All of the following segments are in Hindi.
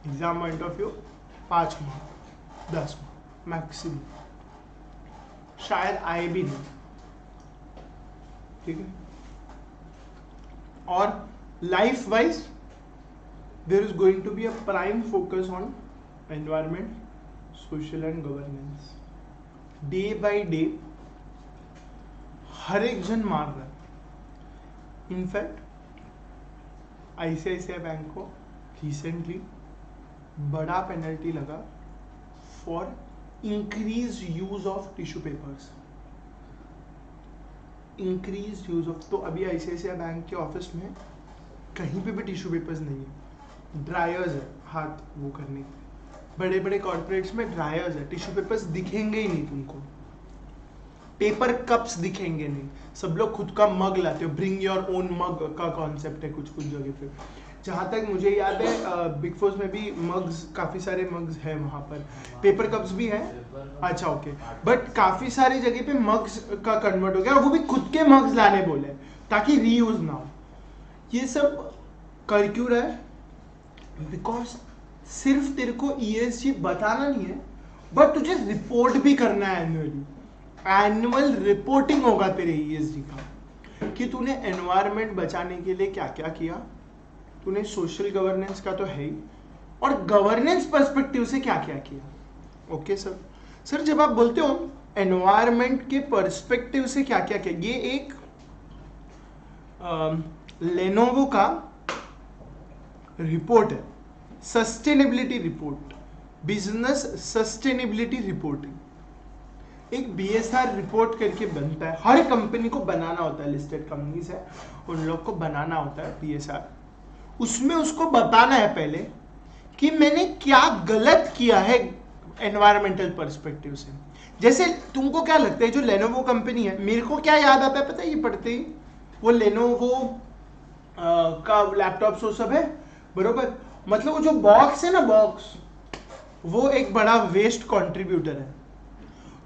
Exam point of view 5 mark 10 mark maximum, शायद आए भी नहीं, ठीक है। और life wise there is going to be a prime focus on environment, social and governance. Day by day हर एक जन मार रहा है। इनफैक्ट आईसीआईसीआई बैंक को रिसेंटली बड़ा पेनल्टी लगा for increase use of tissue papers, increase use of. तो अभी आईसीआईसीआई बैंक के ऑफिस में कहीं पे भी टिश्यू पेपर्स नहीं है, ड्रायर्स है हाथ वो करने के। बड़े बड़े कॉर्पोरेट्स में ड्रायर्स है, टिश्यू पेपर्स दिखेंगे ही नहीं तुमको, पेपर कप्स दिखेंगे नहीं, सब लोग खुद का मग लाते हो, ब्रिंग योर ओन मग का कॉन्सेप्ट है कुछ कुछ जगह पे। जहाँ तक मुझे याद है बिग फोर्स में भी मग्स, काफी सारे मग्स हैं वहाँ पर, पेपर कप्स भी हैं, अच्छा ओके, बट काफी सारी जगह पे मग्स का कन्वर्ट हो गया, और वो भी खुद के मग्स लाने बोले ताकि रीयूज ना हो। ये सब कर क्यों रहा है? बिकॉज सिर्फ तेरे को ईएसजी बताना नहीं है, बट तुझे रिपोर्ट भी करना है एनुअली। एनुअल रिपोर्टिंग होगा तेरे ईएसजी का कि तूने एनवायरनमेंट बचाने के लिए क्या क्या किया, तूने सोशल गवर्नेंस का तो है ही, और गवर्नेंस पर्सपेक्टिव से क्या क्या किया। ओके सर, सर जब आप बोलते हो एनवायरनमेंट के पर्सपेक्टिव से क्या क्या किया, ये एक लेनोवो का रिपोर्ट है, sustainability report, business sustainability reporting. एक बीएसआर रिपोर्ट करके बनता है, हर कंपनी को बनाना होता है, लिस्टेड कंपनीज है उन लोग को बनाना होता है बीएसआर। उसमें उसको बताना है पहले कि मैंने क्या गलत किया है एनवायरमेंटल पर्सपेक्टिव से। जैसे तुमको क्या लगता है जो लेनोवो कंपनी है, मेरे को क्या याद आता है पता है, ये पढ़ते ही वो लेनोवो का लैपटॉप वो सब है बरोबर, मतलब वो जो बॉक्स है ना, बॉक्स वो एक बड़ा वेस्ट कंट्रीब्यूटर है।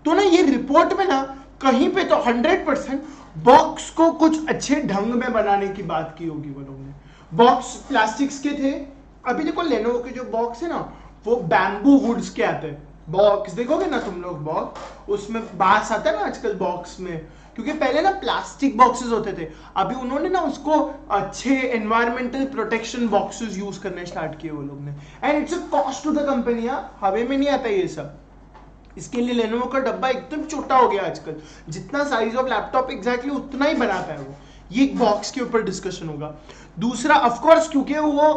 तो ना ये रिपोर्ट में ना कहीं पे तो 100% बॉक्स को कुछ अच्छे ढंग में बनाने की बात की होगी वो लोगों ने। बॉक्स प्लास्टिक्स के थे, अभी देखो लेनोवो के जो बॉक्स है ना वो बैम्बू वुड्स के आते हैं। बॉक्स देखोगे ना तुम लोग, बॉक्स उसमें बांस आता है ना आजकल बॉक्स में, क्योंकि पहले ना प्लास्टिक बॉक्सेस होते थे, अभी उन्होंने ना उसको अच्छे एनवायरमेंटल प्रोटेक्शन बॉक्सेस यूज करने स्टार्ट किए वो लोग ने, and it's a cost to the company. हवे में नहीं आता ये सब, इसके लिए लेनोवो का डब्बा एकदम छोटा हो गया आजकल, जितना साइज ऑफ लैपटॉप एग्जैक्टली उतना ही बनाता है वो। ये एक बॉक्स के ऊपर डिस्कशन होगा। दूसरा ऑफ कोर्स क्योंकि वो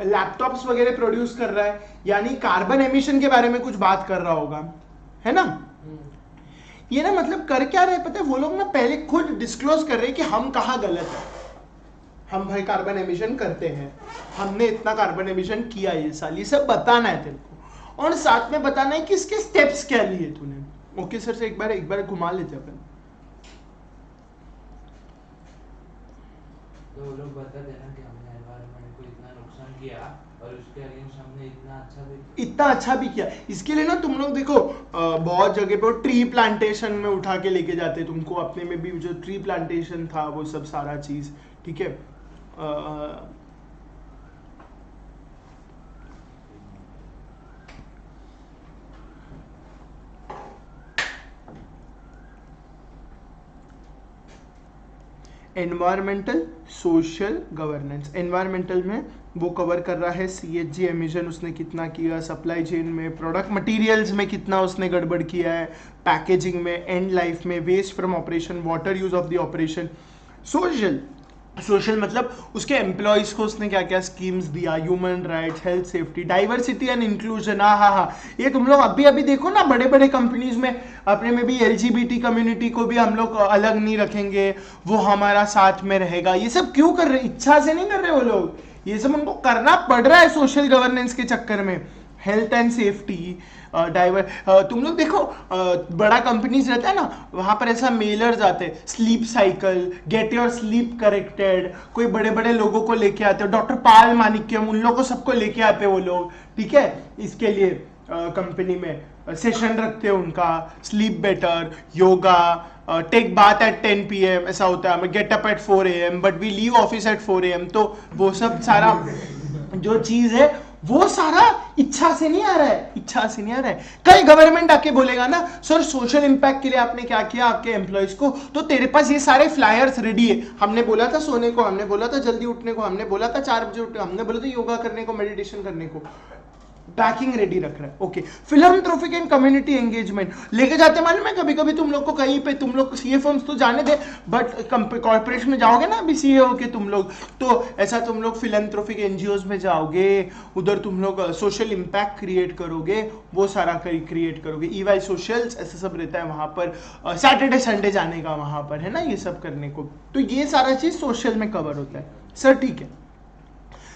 लैपटॉप्स वगैरह प्रोड्यूस कर रहा है, यानी कार्बन एमिशन के बारे में कुछ बात कर रहा होगा, है ना। ये ना मतलब कर क्या रहे पता है, वो लोग ना पहले खुद डिस्क्लोज कर रहे हैं कि हम कहाँ गलत है, हम भाई कार्बन एमिशन करते हैं, हमने इतना कार्बन एमिशन किया ये साल, ये सब बताना है तेरे को, और साथ में बताना है कि इसके स्टेप्स क्या लिए तूने। ओके सर से एक बार घुमा लेते अपन। तो वो लोग बताते हैं ना कि हमने एनवायरनमेंट को इतना नुकसान किया और उसके अगेंस्ट हमने इतना अच्छा भी किया। इसके लिए ना तुम लोग देखो बहुत जगह पे ट्री प्लांटेशन में उठा के लेके जाते हैं तुमको, अपने में भी जो ट्री प्लांटेशन था वो सब सारा चीज, ठीक है। एनवायरमेंटल सोशल गवर्नेंस, एनवायरमेंटल में वो कवर कर रहा है सीएचजी एमिशन उसने कितना किया, सप्लाई चेन में, प्रोडक्ट मटेरियल्स में कितना उसने गड़बड़ किया है, पैकेजिंग में, एंड लाइफ में, waste from operation, water use of the operation. Social मतलब उसके एम्प्लॉयज को उसने क्या क्या स्कीम्स दिया, human rights, health safety, diversity and inclusion. हाँ, ये तुम लोग अभी अभी देखो ना बड़े बड़े कंपनीज में अपने में भी एलजीबीटी कम्युनिटी को भी हम लोग अलग नहीं रखेंगे, वो हमारा साथ में रहेगा। ये सब क्यों कर रहे, इच्छा से नहीं कर रहे वो लोग, ये सब उनको करना पड़ रहा है सोशल गवर्नेंस के चक्कर में। हेल्थ एंड सेफ्टी, तुम लोग देखो बड़ा कंपनीज रहता है ना, वहां पर ऐसा मेलर्स आते हैं, sleep cycle, get your sleep corrected, कोई बड़े बड़े लोगों को लेके आते हो, डॉक्टर पाल मानिक्यम, उन लोगों को सबको लेके आते हैं वो लोग, ठीक है। इसके लिए कंपनी में सेशन रखते हैं उनका, sleep better, yoga, take bath at 10 PM, ऐसा होता है, get up at 4 AM but we leave office at 4 AM। तो वो सब सारा जो चीज है वो सारा इच्छा से नहीं आ रहा है, इच्छा से नहीं आ रहा है। कल गवर्नमेंट आके बोलेगा ना सर सोशल इंपैक्ट के लिए आपने क्या किया आपके एम्प्लॉयज को, तो तेरे पास ये सारे फ्लायर्स रेडी है, हमने बोला था सोने को, हमने बोला था जल्दी उठने को, हमने बोला था 4 बजे उठने, हमने बोला था योगा करने को, मेडिटेशन करने को, बैकिंग रेडी रख रहा है। Okay, philanthropic and community engagement लेके जाते मालूम है, कभी कभी तुम लोग को कहीं पे, तुम लोग सीए फर्म्स तो जाने दे, बट कॉर्पोरेशन में जाओगे ना अभी सीए होके तुम लोग, तो ऐसा तुम लोग फिलैंथ्रोपिक एनजीओज में जाओगे, उधर तुम लोग सोशल इंपैक्ट क्रिएट करोगे, वो सारा क्रिएट करोगे, ईवाई सोशल्स ऐसा सब रहता है वहां पर, सैटरडे संडे जाने का वहां पर है ना, ये सब करने को, तो ये सारा चीज सोशल में कवर होता है। सर ठीक है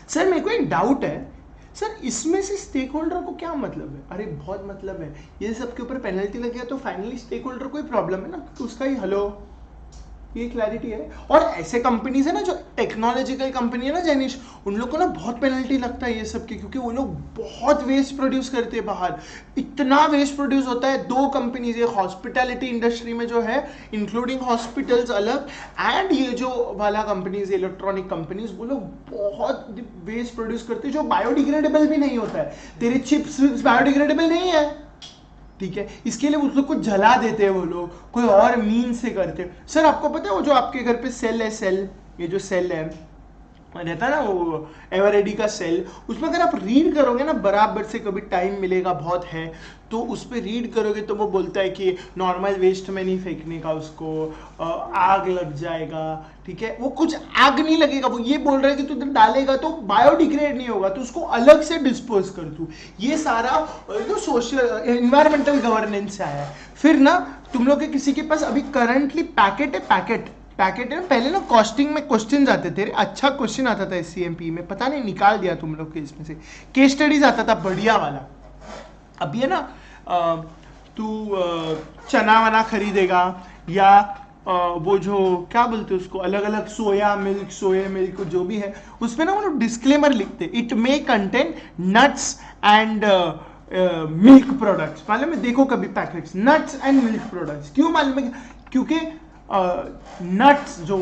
सर, मेरे को एक डाउट है सर, इसमें से स्टेक होल्डर को क्या मतलब है? अरे बहुत मतलब है, ये सब के ऊपर पेनल्टी लग गया तो फाइनली स्टेक होल्डर को ही प्रॉब्लम है ना, तो उसका ही हलो, ये क्लैरिटी है। और ऐसे कंपनीज है ना जो टेक्नोलॉजिकल कंपनी है ना जैनिश, उन लोग को ना बहुत पेनल्टी लगता है ये सब के, क्योंकि वो लोग बहुत वेस्ट प्रोड्यूस करते हैं बाहर, इतना वेस्ट प्रोड्यूस होता है। 2 कंपनीज, एक हॉस्पिटैलिटी इंडस्ट्री में जो है इंक्लूडिंग हॉस्पिटल्स अलग, एंड ये जो वाला कंपनीज इलेक्ट्रॉनिक कंपनीज, वो लोग बहुत वेस्ट प्रोड्यूस करते हैं जो बायोडिग्रेडेबल भी नहीं होता है। तेरे चिप्स बायोडिग्रेडेबल नहीं है, ठीक है, इसके लिए उस लोग को जला देते हैं वो लोग, कोई और मीन से करते हैं। सर आपको पता है वो जो आपके घर पे सेल है, सेल, ये जो सेल है रहता है ना वो एवरेडी का सेल, उसमें अगर आप रीड करोगे ना बराबर से, कभी टाइम मिलेगा बहुत है तो उस पर रीड करोगे तो वो बोलता है कि नॉर्मल वेस्ट में नहीं फेंकने का, उसको आग लग जाएगा, ठीक है, वो कुछ आग नहीं लगेगा, वो ये बोल रहा है कि तू डालेगा तो बायोडिग्रेड नहीं होगा, तो उसको अलग से डिस्पोज कर तू। ये सारा जो सोशल एनवायरमेंटल गवर्नेंस से आया है। फिर ना तुम लोग के किसी के पास अभी करंटली पैकेट है, पैकेट है, पहले ना कॉस्टिंग में क्वेश्चन आते थे, अच्छा क्वेश्चन आता था एससीएमपी में, पता नहीं निकाल दिया तुम लोग के इसमें से, केस स्टडीज आता था बढ़िया वाला। अब ये ना तू चना वना खरीदेगा या वो जो क्या बोलते हैं उसको, अलग अलग सोया मिल्क जो भी है, उसमें ना वो लोग डिस्क्लेमर लिखते, it may contain nuts and milk products. मालूम है, देखो कभी packets nuts and milk products, क्यों मालूम है? क्योंकि नट्स जो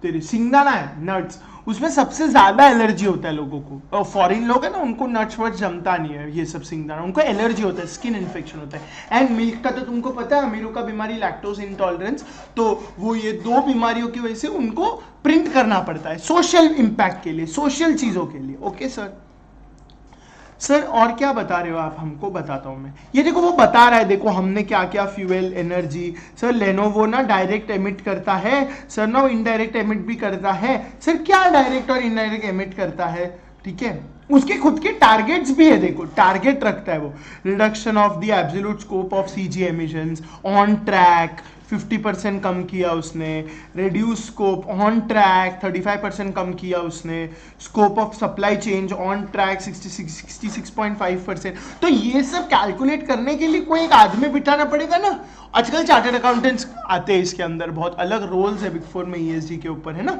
तेरे सिंगदाना है, नट्स, उसमें सबसे ज्यादा एलर्जी होता है लोगों को। फॉरेन लोग है ना, उनको नट्स वर्ट्स जमता नहीं है, ये सब सिंगदाना, उनको एलर्जी होता है, स्किन इन्फेक्शन होता है। एंड मिल्क का तो तुमको पता है, अमीरों का बीमारी लैक्टोज इंटॉलरेंस, तो वो ये 2 बीमारियों की वजह से उनको प्रिंट करना पड़ता है सोशल इंपैक्ट के लिए, सोशल चीजों के लिए। ओके सर और क्या बता रहे हो आप? हमको बताता हूं मैं, ये देखो वो बता रहा है, देखो हमने क्या क्या फ्यूल, एनर्जी। सर लेनोवो ना डायरेक्ट एमिट करता है, सर ना इनडायरेक्ट एमिट भी करता है। सर क्या डायरेक्ट और इनडायरेक्ट एमिट करता है? ठीक है, उसके खुद के टारगेट्स भी है, देखो टारगेट रखता है वो, reduction of the absolute scope of CG emissions, on track 50% कम किया उसने, रेड्यूस स्कोप ऑन ट्रैक 35% कम किया उसने, scope of supply change on track 66.5%। तो ये सब कैलकुलेट करने के लिए कोई एक आदमी बिठाना पड़ेगा ना। आजकल चार्टर्ड अकाउंटेंट्स आते हैं इसके अंदर, बहुत अलग रोल्स है बिग फोर में ईएसजी के ऊपर, है ना।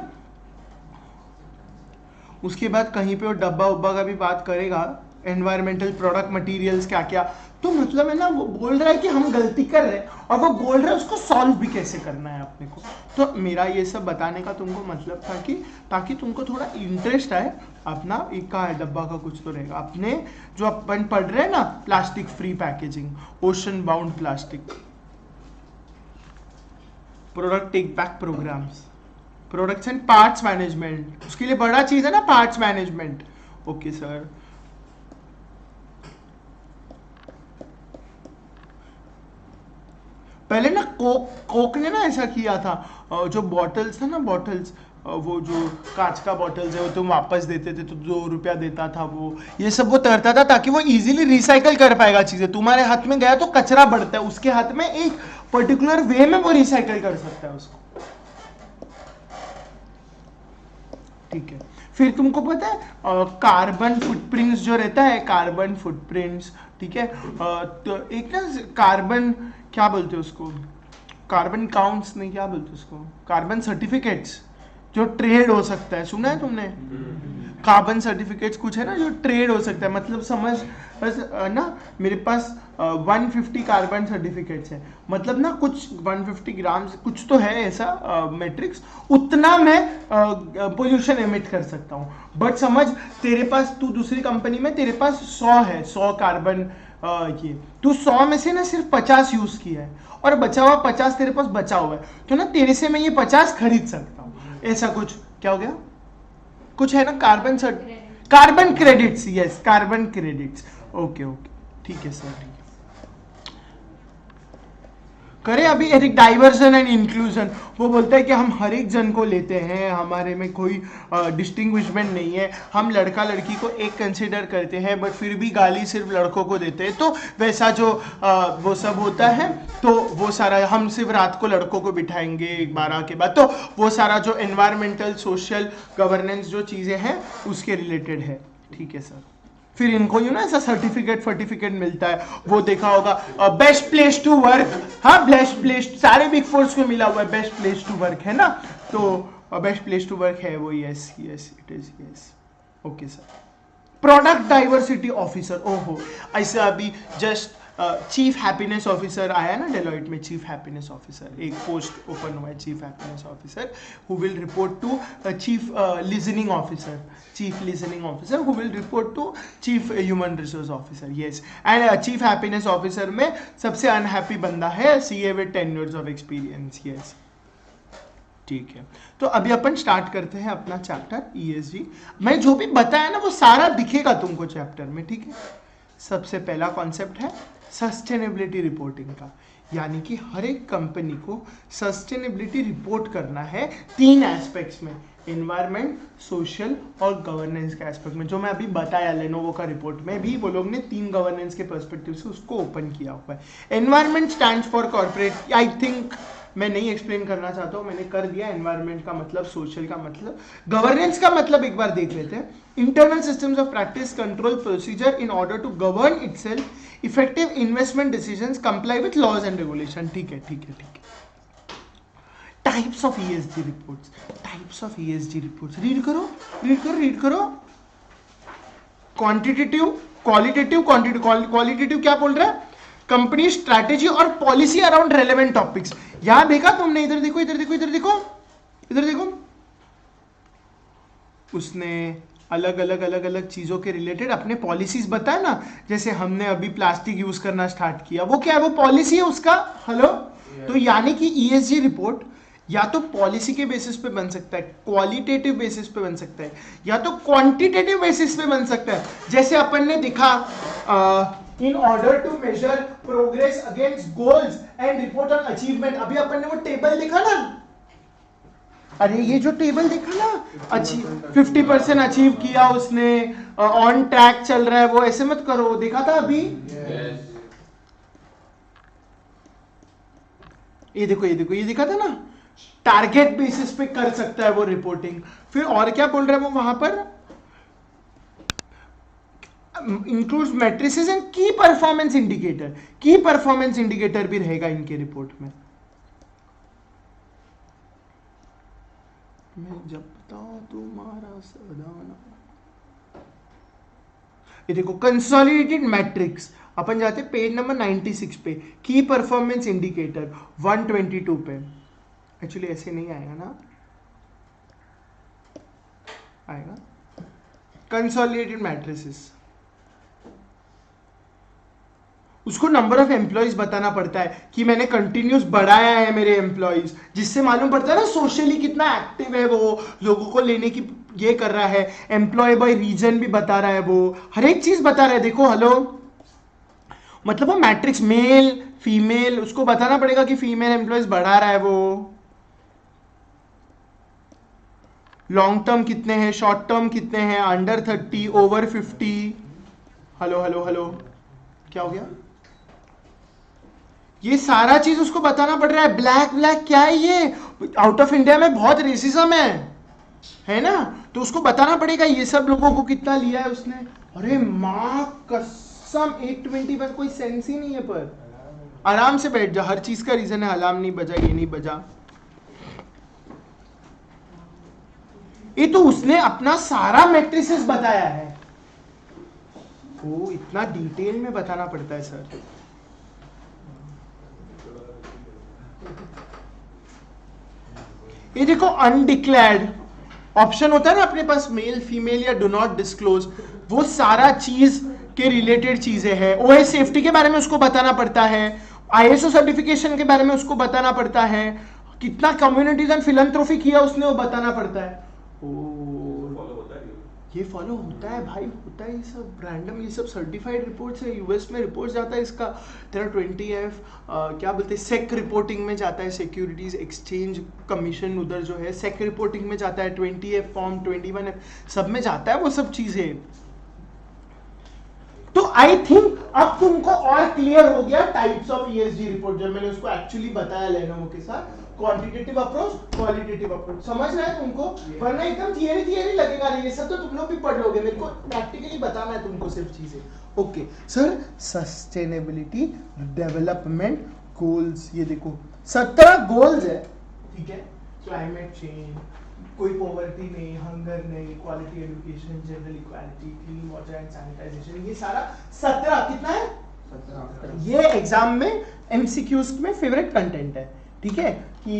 उसके बाद कहीं पे वो डब्बा उब्बा का भी बात करेगा, एनवायरमेंटल प्रोडक्ट मटेरियल्स क्या क्या, तो मतलब है ना वो बोल रहा है कि हम गलती कर रहे हैं और वो बोल रहा है उसको सॉल्व भी कैसे करना है अपने को। तो मेरा ये सब बताने का तुमको मतलब था कि ताकि तुमको थोड़ा इंटरेस्ट आए अपना, एक का है डब्बा का कुछ तो रहेगा अपने, जो अपन पढ़ रहे हैं ना, plastic free packaging, ocean bound plastic, product take back programmes, products and parts management, उसके लिए बड़ा चीज है ना पार्ट्स मैनेजमेंट। ओके सर, पहले ना कोक ने ना ऐसा किया था, जो बॉटल्स था ना, बॉटल्स वो जो कांच का बॉटल्स है वो तुम वापस देते थे तो 2 रुपया देता था, वो ये सब वो करता था ताकि वो इजीली रिसाइकल कर पाएगा चीजें। तुम्हारे हाथ में गया तो कचरा बढ़ता है, उसके हाथ में एक पर्टिकुलर वे में वो रिसाइकल कर सकता है उसको, ठीक है। फिर तुमको पता है कार्बन फुटप्रिंट्स जो रहता है, कार्बन फुटप्रिंट्स, ठीक है, तो एक ना कार्बन क्या बोलते हैं उसको, कार्बन काउंट्स नहीं, क्या बोलते हैं उसको, कार्बन सर्टिफिकेट्स, जो ट्रेड हो सकता है, सुना है तुमने? कार्बन सर्टिफिकेट्स कुछ है ना जो ट्रेड हो सकता है, मतलब समझ बस ना, मेरे पास 150 कार्बन सर्टिफिकेट्स है, मतलब ना कुछ 150 ग्राम कुछ तो है ऐसा मैट्रिक्स, उतना मैं पोल्यूशन एमिट कर सकता हूँ। बट समझ तेरे पास, तू दूसरी कंपनी में तेरे पास 100 है, 100 कार्बन, ये तू 100 में से ना सिर्फ 50 यूज किया है और बचा हुआ 50 तेरे पास बचा हुआ है, तो ना तेरे से मैं ये 50 खरीद सकता हूँ, ऐसा कुछ। क्या हो गया? कुछ है ना carbon credits, yes carbon credits. Okay okay ठीक है सर, ठीक है। करें अभी एक डाइवर्जन एंड इंक्लूजन, वो बोलता है कि हम हर एक जन को लेते हैं, हमारे में कोई डिस्टिंग्विशमेंट नहीं है, हम लड़का लड़की को एक कंसिडर करते हैं, बट फिर भी गाली सिर्फ लड़कों को देते हैं, तो वैसा जो वो सब होता है, तो वो सारा हम सिर्फ रात को लड़कों को बिठाएंगे 12 के बाद, तो वो सारा जो एनवायरमेंटल सोशल गवर्नेंस जो चीज़ें हैं उसके रिलेटेड है। ठीक है सर। फिर इनको यू ना ऐसा सर्टिफिकेट मिलता है, वो देखा होगा बेस्ट प्लेस टू वर्क, हाँ बेस्ट प्लेस, सारे बिग फोर्स को मिला हुआ है बेस्ट प्लेस टू वर्क, है ना, तो बेस्ट प्लेस टू वर्क है वो, yes yes it is, yes okay sir. Product diversity officer, ओहो ऐसा अभी जस्ट चीफ हैप्पीनेस ऑफिसर आया ना डेलॉइट में, चीफ हैप्पीनेस ऑफिसर एक पोस्ट ओपन हुआ है, chief happiness officer who will report to chief listening officer, chief listening officer who will report to chief human resource officer, yes. And chief happiness officer में सबसे अनहैप्पी बंदा है CA with 10 years of experience, yes ठीक है। तो अभी अपन स्टार्ट करते हैं अपना चैप्टर ESG। मैं जो भी बताया ना वो सारा दिखेगा तुमको चैप्टर में, ठीक है। सबसे पहला कॉन्सेप्ट है सस्टेनेबिलिटी रिपोर्टिंग का, यानी कि हर एक कंपनी को सस्टेनेबिलिटी रिपोर्ट करना है 3 एस्पेक्ट्स में, एनवायरमेंट, सोशल और गवर्नेंस के एस्पेक्ट में, जो मैं अभी बताया लेनोवो का रिपोर्ट में भी वो लोग ने 3 गवर्नेंस के पर्सपेक्टिव से उसको ओपन किया हुआ है। Environment stands for corporate, I think मैं नहीं एक्सप्लेन करना चाहता हूँ, मैंने कर दिया। एनवायरमेंट का मतलब, सोशल का मतलब, गवर्नेंस का मतलब एक बार देख लेते हैं। Internal systems of practice, control, procedure in order to govern itself, effective investment decisions, comply with laws and regulation, ठीक है ठीक है ठीक है। Types of ESG reports, types of ESG reports, read करो रीड करो रीड करो। क्वांटिटेटिव, क्वालिटेटिव, क्वालिटेटिव क्या बोल रहा है? कंपनी स्ट्रैटेजी और पॉलिसी अराउंड रेलेवेंट टॉपिक्स। यहां देखा तुमने, इधर देखो इधर देखो इधर देखो इधर देखो, उसने अलग अलग चीजों के रिलेटेड अपने पॉलिसीज बताया ना, जैसे हमने अभी प्लास्टिक यूज करना स्टार्ट किया, वो क्या है? वो पॉलिसी है उसका, हेलो। तो यानी कि ESG रिपोर्ट या तो पॉलिसी के बेसिस पे बन सकता है, क्वालिटेटिव बेसिस पे बन सकता है, या तो क्वांटिटेटिव बेसिस पे बन सकता है। जैसे अपन ने देखा in order to measure progress against goals and report on achievement, अभी अपन ने वो टेबल देखा ना, अरे ये जो टेबल देखा ना, 50% अचीव किया उसने, ऑन ट्रैक चल रहा है, वो ऐसे मत करो, देखा था अभी? ये देखो ये देखो, ये देखा था ना, टारगेट बेसिस पे कर सकता है वो रिपोर्टिंग। फिर और क्या बोल रहा है वो वहां पर? इंक्लूड्स मैट्रिसेस एंड की परफॉर्मेंस इंडिकेटर, की परफॉर्मेंस इंडिकेटर भी रहेगा इनके रिपोर्ट में। मैं जब बताऊं तुम्हारा सदाना, ये देखो कंसोलिडेटेड मैट्रिक्स, अपन जाते पेज नंबर 96 पे, की परफॉर्मेंस इंडिकेटर 122 पे, एक्चुअली ऐसे नहीं आएगा ना, आएगा कंसोलिडेटेड मैट्रिसेस, उसको नंबर ऑफ एम्प्लॉइज बताना पड़ता है कि मैंने कंटिन्यूस बढ़ाया है मेरे एम्प्लॉइज, जिससे मालूम पड़ता है ना सोशली कितना एक्टिव है वो, लोगों को लेने की ये कर रहा है, एम्प्लॉय बाय रीजन भी बता रहा है, वो हर एक चीज बता रहा है। देखो हेलो, मतलब वो मैट्रिक्स मेल फीमेल, उसको बताना पड़ेगा कि फीमेल एम्प्लॉयज बढ़ा रहा है वो, लॉन्ग टर्म कितने हैं, शॉर्ट टर्म कितने हैं, under 30, over 50, hello hello hello, क्या हो गया? ये सारा चीज उसको बताना पड़ रहा है। ब्लैक ब्लैक क्या है ये? आउट ऑफ इंडिया में बहुत रेसिज्म है ना, तो उसको बताना पड़ेगा ये सब लोगों को कितना लिया है उसने। अरे मां कसम 820 बस, कोई सेंस ही नहीं है। पर आराम से बैठ जा, हर चीज का रीजन है, अलार्म नहीं बजा, ये नहीं बजा। ये तो उसने अपना सारा मैट्रिसेस बताया है, वो इतना डिटेल में बताना पड़ता है सर। ये देखो अनडिक्लेयर्ड ऑप्शन होता है ना अपने पास, मेल फीमेल या डू नॉट डिस्क्लोज, वो सारा चीज के रिलेटेड चीजें हैं। ओएस सेफ्टी के बारे में उसको बताना पड़ता है, आईएसओ सर्टिफिकेशन के बारे में उसको बताना पड़ता है, कितना कम्युनिटीज एंड फिलैंथ्रोपी किया उसने वो बताना पड़ता है। ये फॉलो होता है भाई, होता है ये सब रैंडम, ये सब सर्टिफाइड रिपोर्ट्स है, यूएस में रिपोर्ट जाता है इसका। तेरा 20F क्या बोलते हैं सेक रिपोर्टिंग में जाता है, सिक्योरिटीज एक्सचेंज कमीशन उधर जो है सेक रिपोर्टिंग में जाता है, 20F फॉर्म 21F सब में जाता है वो सब चीजें। तो आई थिंक अब तुमको और क्लियर हो गया टाइप्स ऑफ ईएसजी रिपोर्ट, जब मैंने उसको एक्चुअली बताया लेनोवो के साथ, क्वांटिटेटिव अप्रोच, क्वालिटेटिव अप्रोच। समझ रहा है तुमको? वरना एकदम थियरी लगेगा, ये सब तो तुम लोग भी पढ़ लोगे, मेरे को प्रैक्टिकली बताना है तुमको सिर्फ चीजें। Okay sir, sustainability development goals, ये देखो 17 गोल्स है, ठीक है। क्लाइमेट चेंज, कोई पॉवर्टी नहीं, हंगर नहीं, quality education, general equality, clean water and sanitization, ये सारा 17 कितना है 17। ये एग्जाम में एमसीक्यूज में फेवरेट कंटेंट है, ठीक है, कि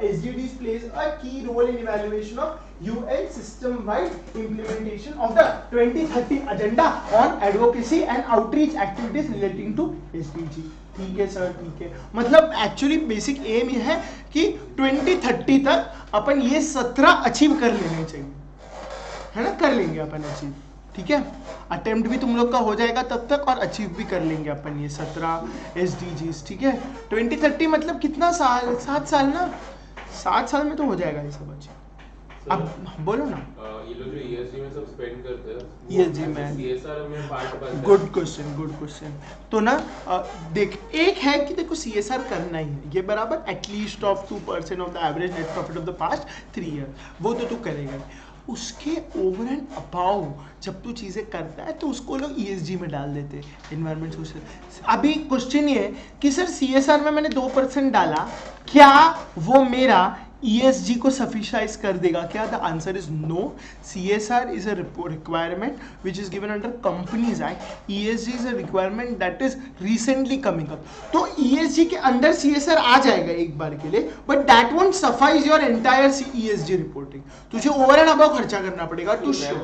SDGs plays a key role in evaluation of UN system-wide implementation of the 2030 agenda on advocacy and outreach activities relating to SDG। ठीक है सर, ठीक है, मतलब एक्चुअली बेसिक एम ये है कि 2030 तक अपन ये 17 अचीव कर लेने चाहिए, है ना, कर लेंगे अपन अचीव, ठीक है। अटेम्प्ट भी तुम लोग का हो जाएगा तब तक, और अचीव भी कर लेंगे अपन ये 17 SDGs, ठीक है। 2030 मतलब कितना साल, 7 साल ना, 7 साल में तो हो जाएगा ये सब अचीव। अब बोलो ना, ये लोग जो ESG में सब स्पेंड करते हैं, ESG में CSR में पार्ट बनता है। Good question, good question. तो ना देख, एक है कि देखो CSR करना ही है, ये बराबर at least of 2% of the average net profit of the past 3 year, वो तो तू करेगा। उसके ओवर एंड अबाउ जब तू चीज़ें करता है तो उसको लोग ESG में डाल देते हैं, एनवायरमेंट सोशल। अभी क्वेश्चन ये है कि सर CSR में मैंने 2% डाला, क्या वो मेरा ESG को सफिशाइज कर देगा क्या? The answer is no. CSR is a requirement which is given under companies act. ESG is a requirement that is recently coming up. तो ESG के अंडर CSR आ जाएगा एक बार के लिए, but that won't suffice your entire ESG reporting. तुझे ओवर एंड अबव खर्चा करना पड़ेगा टू शो।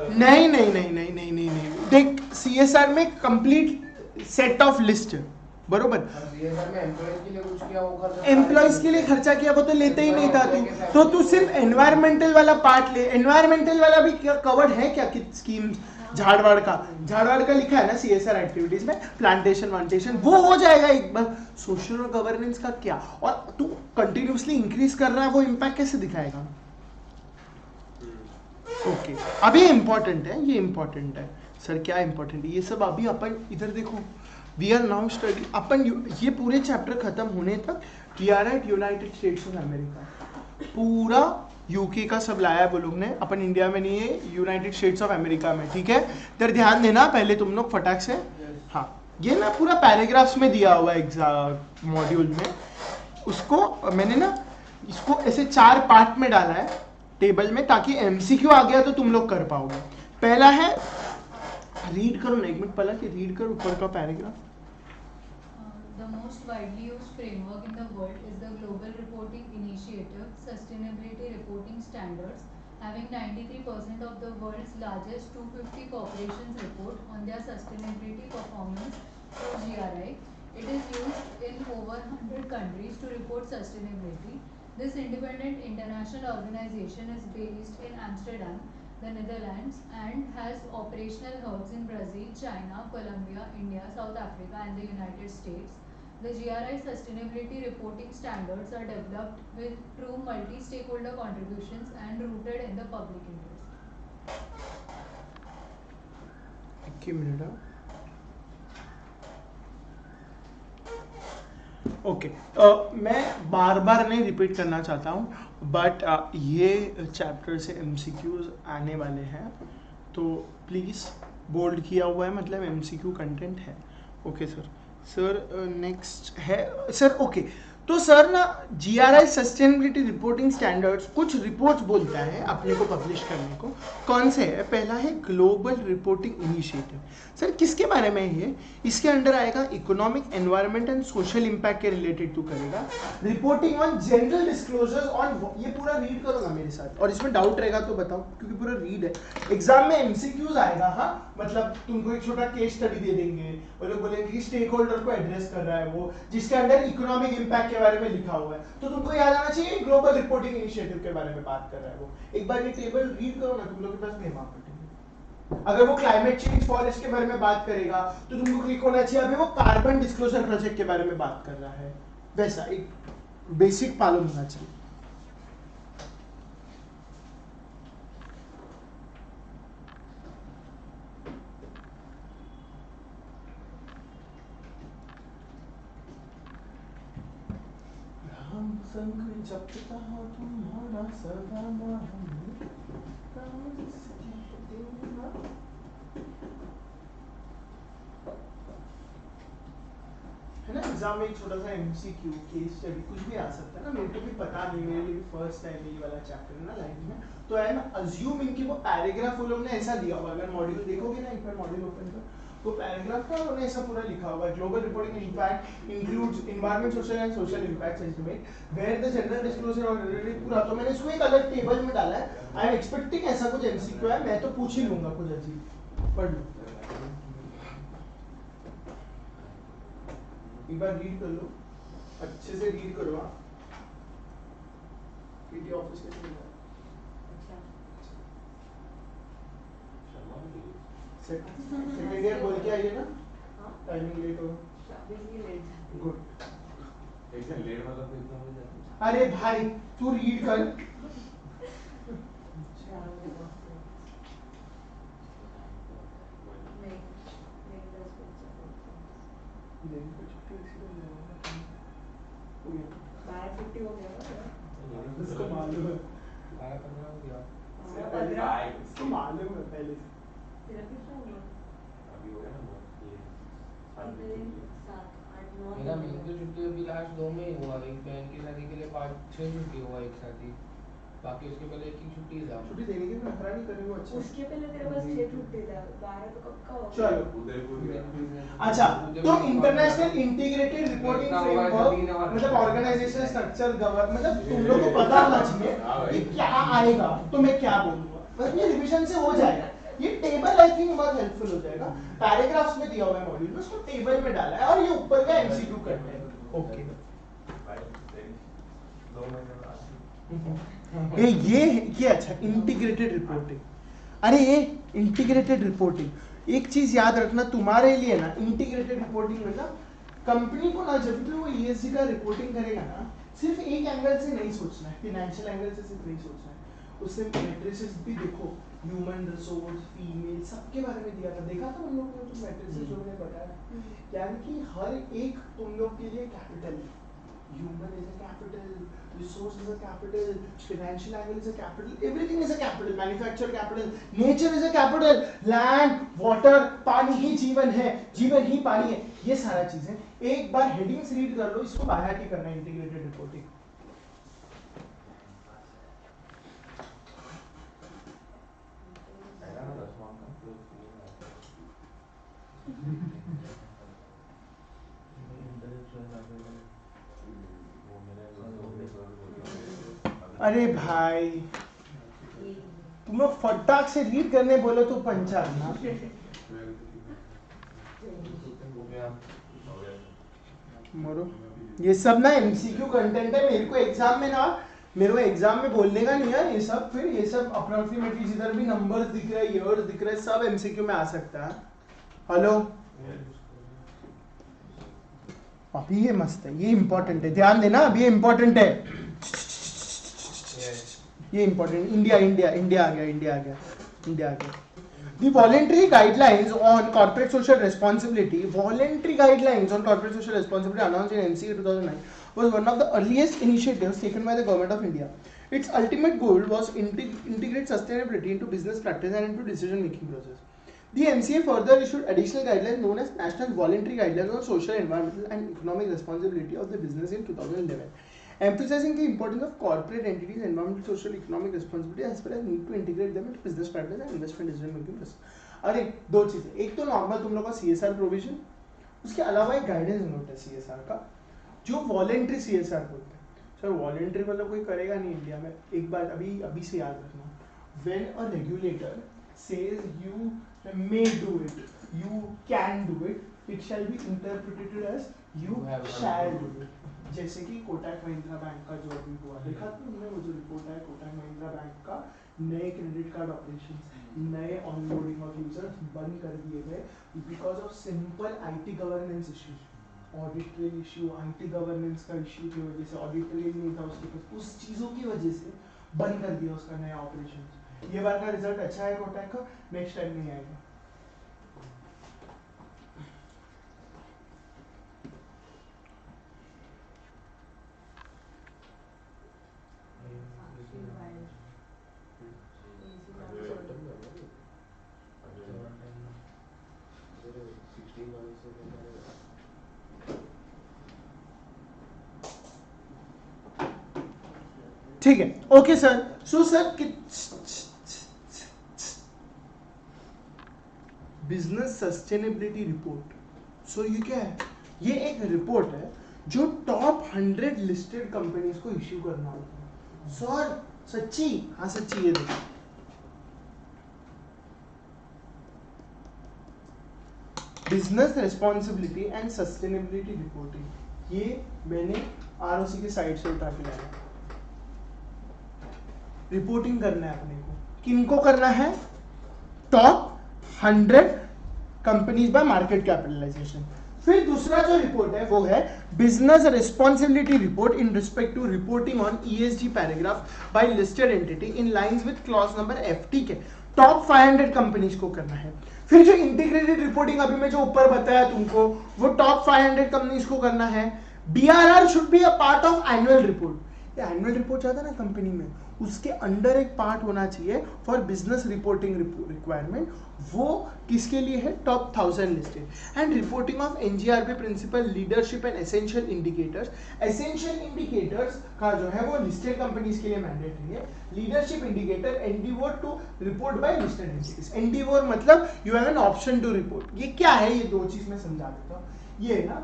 नहीं नहीं नहीं नहीं नहीं नहीं नहीं, देख CSR में कंप्लीट सेट ऑफ लिस्ट, बरोबर। एम्प्लॉइज के लिए खर्चा किया वो तो लेते ही नहीं था तू, तो तू सिर्फ एनवायरमेंटल वाला पार्ट ले। एनवायरमेंटल वाला भी क्या कवर्ड है क्या स्कीम? झाड़वाड़ का लिखा है ना CSR एक्टिविटीज में, प्लांटेशन वांटेशन, वो हो जाएगा एक बार। सोशल और गवर्नेंस का क्या? और तू कंटिन्यूसली इंक्रीज कर रहा है, वो इम्पैक्ट कैसे दिखाएगा? ओके, अभी इंपॉर्टेंट है, ये इंपॉर्टेंट है सर। क्या इंपॉर्टेंट है? ये सब अभी अपन इधर देखो, वी आर नाउ स्टडी, अपन ये पूरे चैप्टर खत्म होने तक we are at United States of America. पूरा यूके का सब लाया है वो लोग ने, अपन इंडिया में नहीं है, यूनाइटेड स्टेट्स ऑफ अमेरिका में, ठीक है। इधर ध्यान देना पहले तुम लोग फटाक से। हाँ, ये ना पूरा पैराग्राफ्स में दिया हुआ है एग्जाम मॉड्यूल में, उसको मैंने ना इसको ऐसे 4 पार्ट में डाला है टेबल में, ताकि MCQ आ गया तो तुम लोग कर पाओगे। पहला है, रीड करो ना, 1 मिनट पहला कि रीड करो ऊपर का paragraph. The most widely used framework in the world is the Global Reporting Initiative Sustainability Reporting Standards, having 93% of the world's largest 250 corporations report on their sustainability performance through GRI. It is used in over 100 countries to report sustainability. This independent international organization is based in Amsterdam, the Netherlands, and has operational hubs in Brazil, China, Colombia, India, South Africa, and the United States. The GRI sustainability reporting standards are developed with true multi-stakeholder contributions and rooted in the public interest. एक मिनट। ओके, मैं बार बार नहीं रिपीट करना चाहता हूँ, बट ये चैप्टर से MCQs आने वाले हैं, तो प्लीज़ बोल्ड किया हुआ है, मतलब MCQ कंटेंट है। Okay sir. सर नेक्स्ट है सर, ओके, तो सर ना GRI सस्टेनेबिलिटी रिपोर्टिंग स्टैंडर्ड्स कुछ रिपोर्ट्स बोलता है अपने को पब्लिश करने को। कौन से है? पहला है ग्लोबल रिपोर्टिंग इनिशिएटिव। सर किसके बारे में है? इसके अंडर आएगा economic, environment and social impact के रिलेटेड टू करेगा। Reporting on general disclosures on, ये पूरा रीड करोगा मेरे साथ, और इसमें डाउट रहेगा तो बताओ, क्योंकि पूरा रीड है। एग्जाम में MCQs आएगा। हाँ, मतलब तुमको एक छोटा केस स्टडी दे देंगे, वो लोग बोलेंगे कि स्टेक होल्डर को एड्रेस कर रहा है वो, जिसके अंदर इकोनॉमिक इम्पैक्ट के बारे में लिखा हुआ है, तो तुमको याद आना चाहिए ग्लोबल रिपोर्टिंग इनिशिएटिव के बारे में बात कर रहा है वो। एक बार ये टेबल रीड करो ना, तुम लोग के पास भी मार्क कटेंगे। अगर वो क्लाइमेट चेंज फॉरेस्ट के बारे में बात करेगा तो तुमको क्लिक होना चाहिए अभी वो कार्बन डिस्क्लोजर प्रोजेक्ट के बारे में बात कर रहा है। वैसा एक बेसिक मालूम होना चाहिए। संग जपता हूँ तुम्हारा सदा नाम, है ना। एग्जाम में एक छोटा सा MCQ केस स्टडी कुछ भी आ सकता है ना, मेरे को भी पता नहीं, मेरे लिए भी फर्स्ट टाइम ये वाला चैप्टर है ना लाइफ में। तो आई एम अज्यूमिंग कि वो पैराग्राफ वो लोग ने ऐसा दिया होगा, अगर मॉड्यूल देखोगे ना, एक बार मॉड्यूल ओपन कर, वो पैराग्राफ का उन्होंने ऐसा पूरा लिखा हुआ है। Global reporting impact includes environment, social and social impact estimate where the general disclosure और रिलेटेड पूरा। तो मैंने इसको एक अलग टेबल में डाला है। आई एम एक्सपेक्टिंग ऐसा कुछ MCQ है, मैं तो पूछ ही लूंगा कुछ अजीब। पढ़ लो, एक बार रीड कर लो, अच्छे से रीड करो। पीटी ऑफिस के सेकंड ईयर बोल के आइए ना, टाइमिंग लेट हो। गुड। लेट मतलब कितना हो जाता है? अरे भाई तू रीड कर। इसको मालूम है, इसको मालूम है पहले से। अभी हो गया ना मेरा मेरी तो छुट्टी अभी लास्ट 2 में ही हुआ। एक बहन की शादी के लिए 5-6 छुट्टी हुआ एक साथ ही, बाकी उसके पहले एक ही छुट्टी था। छुट्टी देने की नखरा नहीं करेंगे वो। अच्छा उसके पहले तेरे पास 6 छुट्टी था, 12 तो कब का हो गया? चलो उदयपुर गया। अच्छा, तो इंटरनेशनल इंटीग्रेटेड रिपोर्टिंग फ्रेमवर्क मतलब ऑर्गेनाइजेशन स्ट्रक्चर गवर्न, मतलब तुम लोग को पता होना चाहिए कि क्या आएगा तो मैं क्या बोलूंगा, बस ये रिवीजन से हो जाएगा। ये टेबल आई थिंक बहुत हेल्पफुल हो जाएगा। पैराग्राफ्स में दिया हुआ है मॉड्यूल में, उसको टेबल में डाला है और ये ऊपर का MCQ करते हैं। ओके, ये अच्छा इंटीग्रेटेड रिपोर्टिंग। अरे ये इंटीग्रेटेड रिपोर्टिंग, एक चीज याद रखना तुम्हारे लिए ना, इंटीग्रेटेड रिपोर्टिंग मतलब कंपनी को ना जब भी वो ESG का रिपोर्टिंग करेगा ना, सिर्फ एक एंगल से नहीं सोचना है, फाइनेंशियल एंगल से सिर्फ नहीं सोचना है, उससे मैट्रिसेस भी देखो, ह्यूमन रिसोर्स, फीमेल, सबके बारे में दिया था। देखा था उन लोगों ने तो मैट्रिसेस जो मैंने बताया, यानी कि हर एक तुम लोग के लिए कैपिटल है। Human is a capital, resource is a capital, financial angle is a capital, everything is a capital, manufacture capital, nature is a capital, land, water, पानी ही जीवन है, जीवन ही पानी है, ये सारा चीजें एक बार हेडिंग्स रीड कर लो, इसको बाहर की करना है इंटीग्रेटेड रिपोर्टिंग। अरे भाई तुम लोग फटाक से रीड करने बोले तो पंचा ना। मरो, ये सब ना MCQ कंटेंट है। मेरे को एग्जाम में बोलने का नहीं है ये सब। फिर ये सब अप्रोक्सीमेटली जिधर भी नंबर्स दिख रहे हैं, ईयर्स दिख रहे हैं, सब MCQ में आ सकता है। हेलो, अभी ये मस्त है, ये इंपॉर्टेंट है, ध्यान देना, अभी ये इंपॉर्टेंट है, ये इंपॉर्टेंट। इंडिया आ गया। The voluntary guidelines on corporate social responsibility announced in MCA 2009 was one of the earliest initiatives taken by the government of India. Its ultimate goal was integrate sustainability into business practice and into decision making process. The MCA further issued additional guidelines known as National Voluntary Guidelines on Social, Environmental and Economic Responsibility of the Business in 2011, emphasizing the importance of corporate entities' environmental, social, economic responsibility as well as need to integrate them into business practice and investment decision making process. अरे दो चीजें, एक तो नॉर्मल तुम लोग का CSR प्रोविजन, उसके अलावा एक गाइडेंस नोट है CSR का जो वॉलेंट्री CSR बोलते हैं. सर वॉलेंट्री मतलब कोई करेगा नहीं इंडिया में. एक बार अभी से याद रखना, when a regulator says you may do it, you can do it, it shall be interpreted as you shall do it. जैसे कि कोटक महिंद्रा बैंक का जो अभी हुआ, देखा तुमने वो जो रिपोर्ट है कोटक महिंद्रा बैंक का, नए क्रेडिट कार्ड ऑपरेशंस, नए ऑनबोर्डिंग ऑफ यूजर्स बंद कर दिए गए because of simple IT governance issues, audit trail issue, IT governance का इशू की वजह से, ऑडिट ट्रेल नहीं था उसके पास, उस चीज़ों की वजह से बंद कर दिया उसका नया ऑपरेशन. ये बार का रिजल्ट अच्छा है कोटक का, नेक्स्ट टाइम नहीं आएगा. ठीक है, okay sir. So sir business sustainability report, so ये क्या है? ये एक रिपोर्ट है जो टॉप 100 लिस्टेड कंपनीज को इश्यू करना होता है. सर सच्ची? हाँ सच्ची. ये देखो, business responsibility and sustainability reporting, ये मैंने ROC के साइट से उठा के लाया. रिपोर्टिंग करना है अपने को, किनको करना है? Top 100 companies by market capitalisation. फिर दूसरा जो रिपोर्ट है वो है business responsibility report in respect to reporting on ESG paragraph by listed entity in lines with clause number F. ठीक है, टॉप 500 कंपनीज को करना है. फिर जो इंटीग्रेटेड रिपोर्टिंग अभी मैं जो ऊपर बताया तुमको, वो टॉप 500 कंपनीज को करना है. BRR should be a part of annual report. Annual report आता है ना कंपनी में, उसके अंडर एक पार्ट होना चाहिए फॉर बिजनेस रिपोर्टिंग रिक्वायरमेंट. वो किसके लिए है? Top 1000 listed. And reporting of NGRB principle, leadership and essential indicators. Essential indicators का जो है वो लिस्टेड कंपनीज के लिए मैंडेटरी है. Leadership indicator endeavour to report by listed entities. Endeavour मतलब you have an option to report. ये क्या है? ये दो चीज मैं समझा देता हूँ. ये ना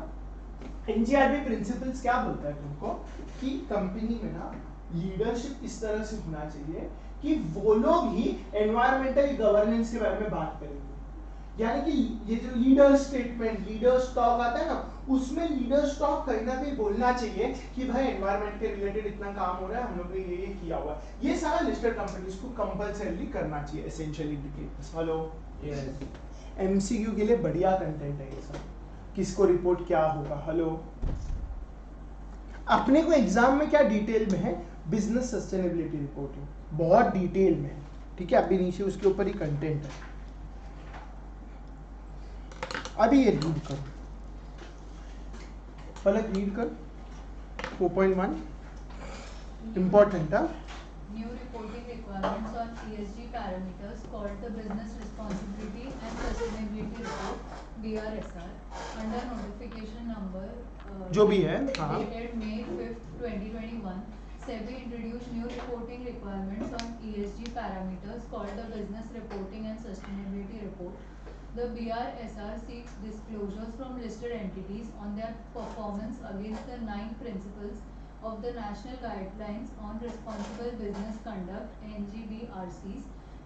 NGRB प्रिंसिपल्स क्या बोलता है तुमको कि कंपनी में ना लीडरशिप इस तरह से होना चाहिए कि वो लोग ही एनवायरमेंटल गवर्नेंस के बारे में बात करेंगे. यानी कि ये जो लीडर स्टेटमेंट, लीडर स्टॉक आता है ना, उसमें लीडर स्टॉक कहीं ना कहीं बोलना चाहिए कि भाई एनवायरमेंट के रिलेटेड इतना काम हो रहा है, हम लोग ने ये किया हुआ है. ये सारा लिस्टेड कंपनीज को कंपल्सरीली करना चाहिए. Essential indicators. Hello, yes, MCQ के लिए बढ़िया कंटेंट है ये सब. किसको रिपोर्ट क्या होगा. हेलो, अपने को एग्जाम में क्या डिटेल में है? बिजनेस सस्टेनेबिलिटी रिपोर्टिंग बहुत डिटेल में है. ठीक है, अभी नीचे उसके ऊपर ही कंटेंट है. अभी ये रीड कर, पलक रीड कर 4.1 इंपॉर्टेंट है. New reporting requirements on ESG parameters called the Business Responsibility and Sustainability Report (BRSR) under notification number जो भी है, हाँ. dated May 5th, 2021. SEBI introduced new reporting requirements on ESG parameters called the Business Reporting and Sustainability Report. The BRSR seeks disclosures from listed entities on their performance against the 9 principles of the National Guidelines on Responsible Business Conduct (NGBRCs),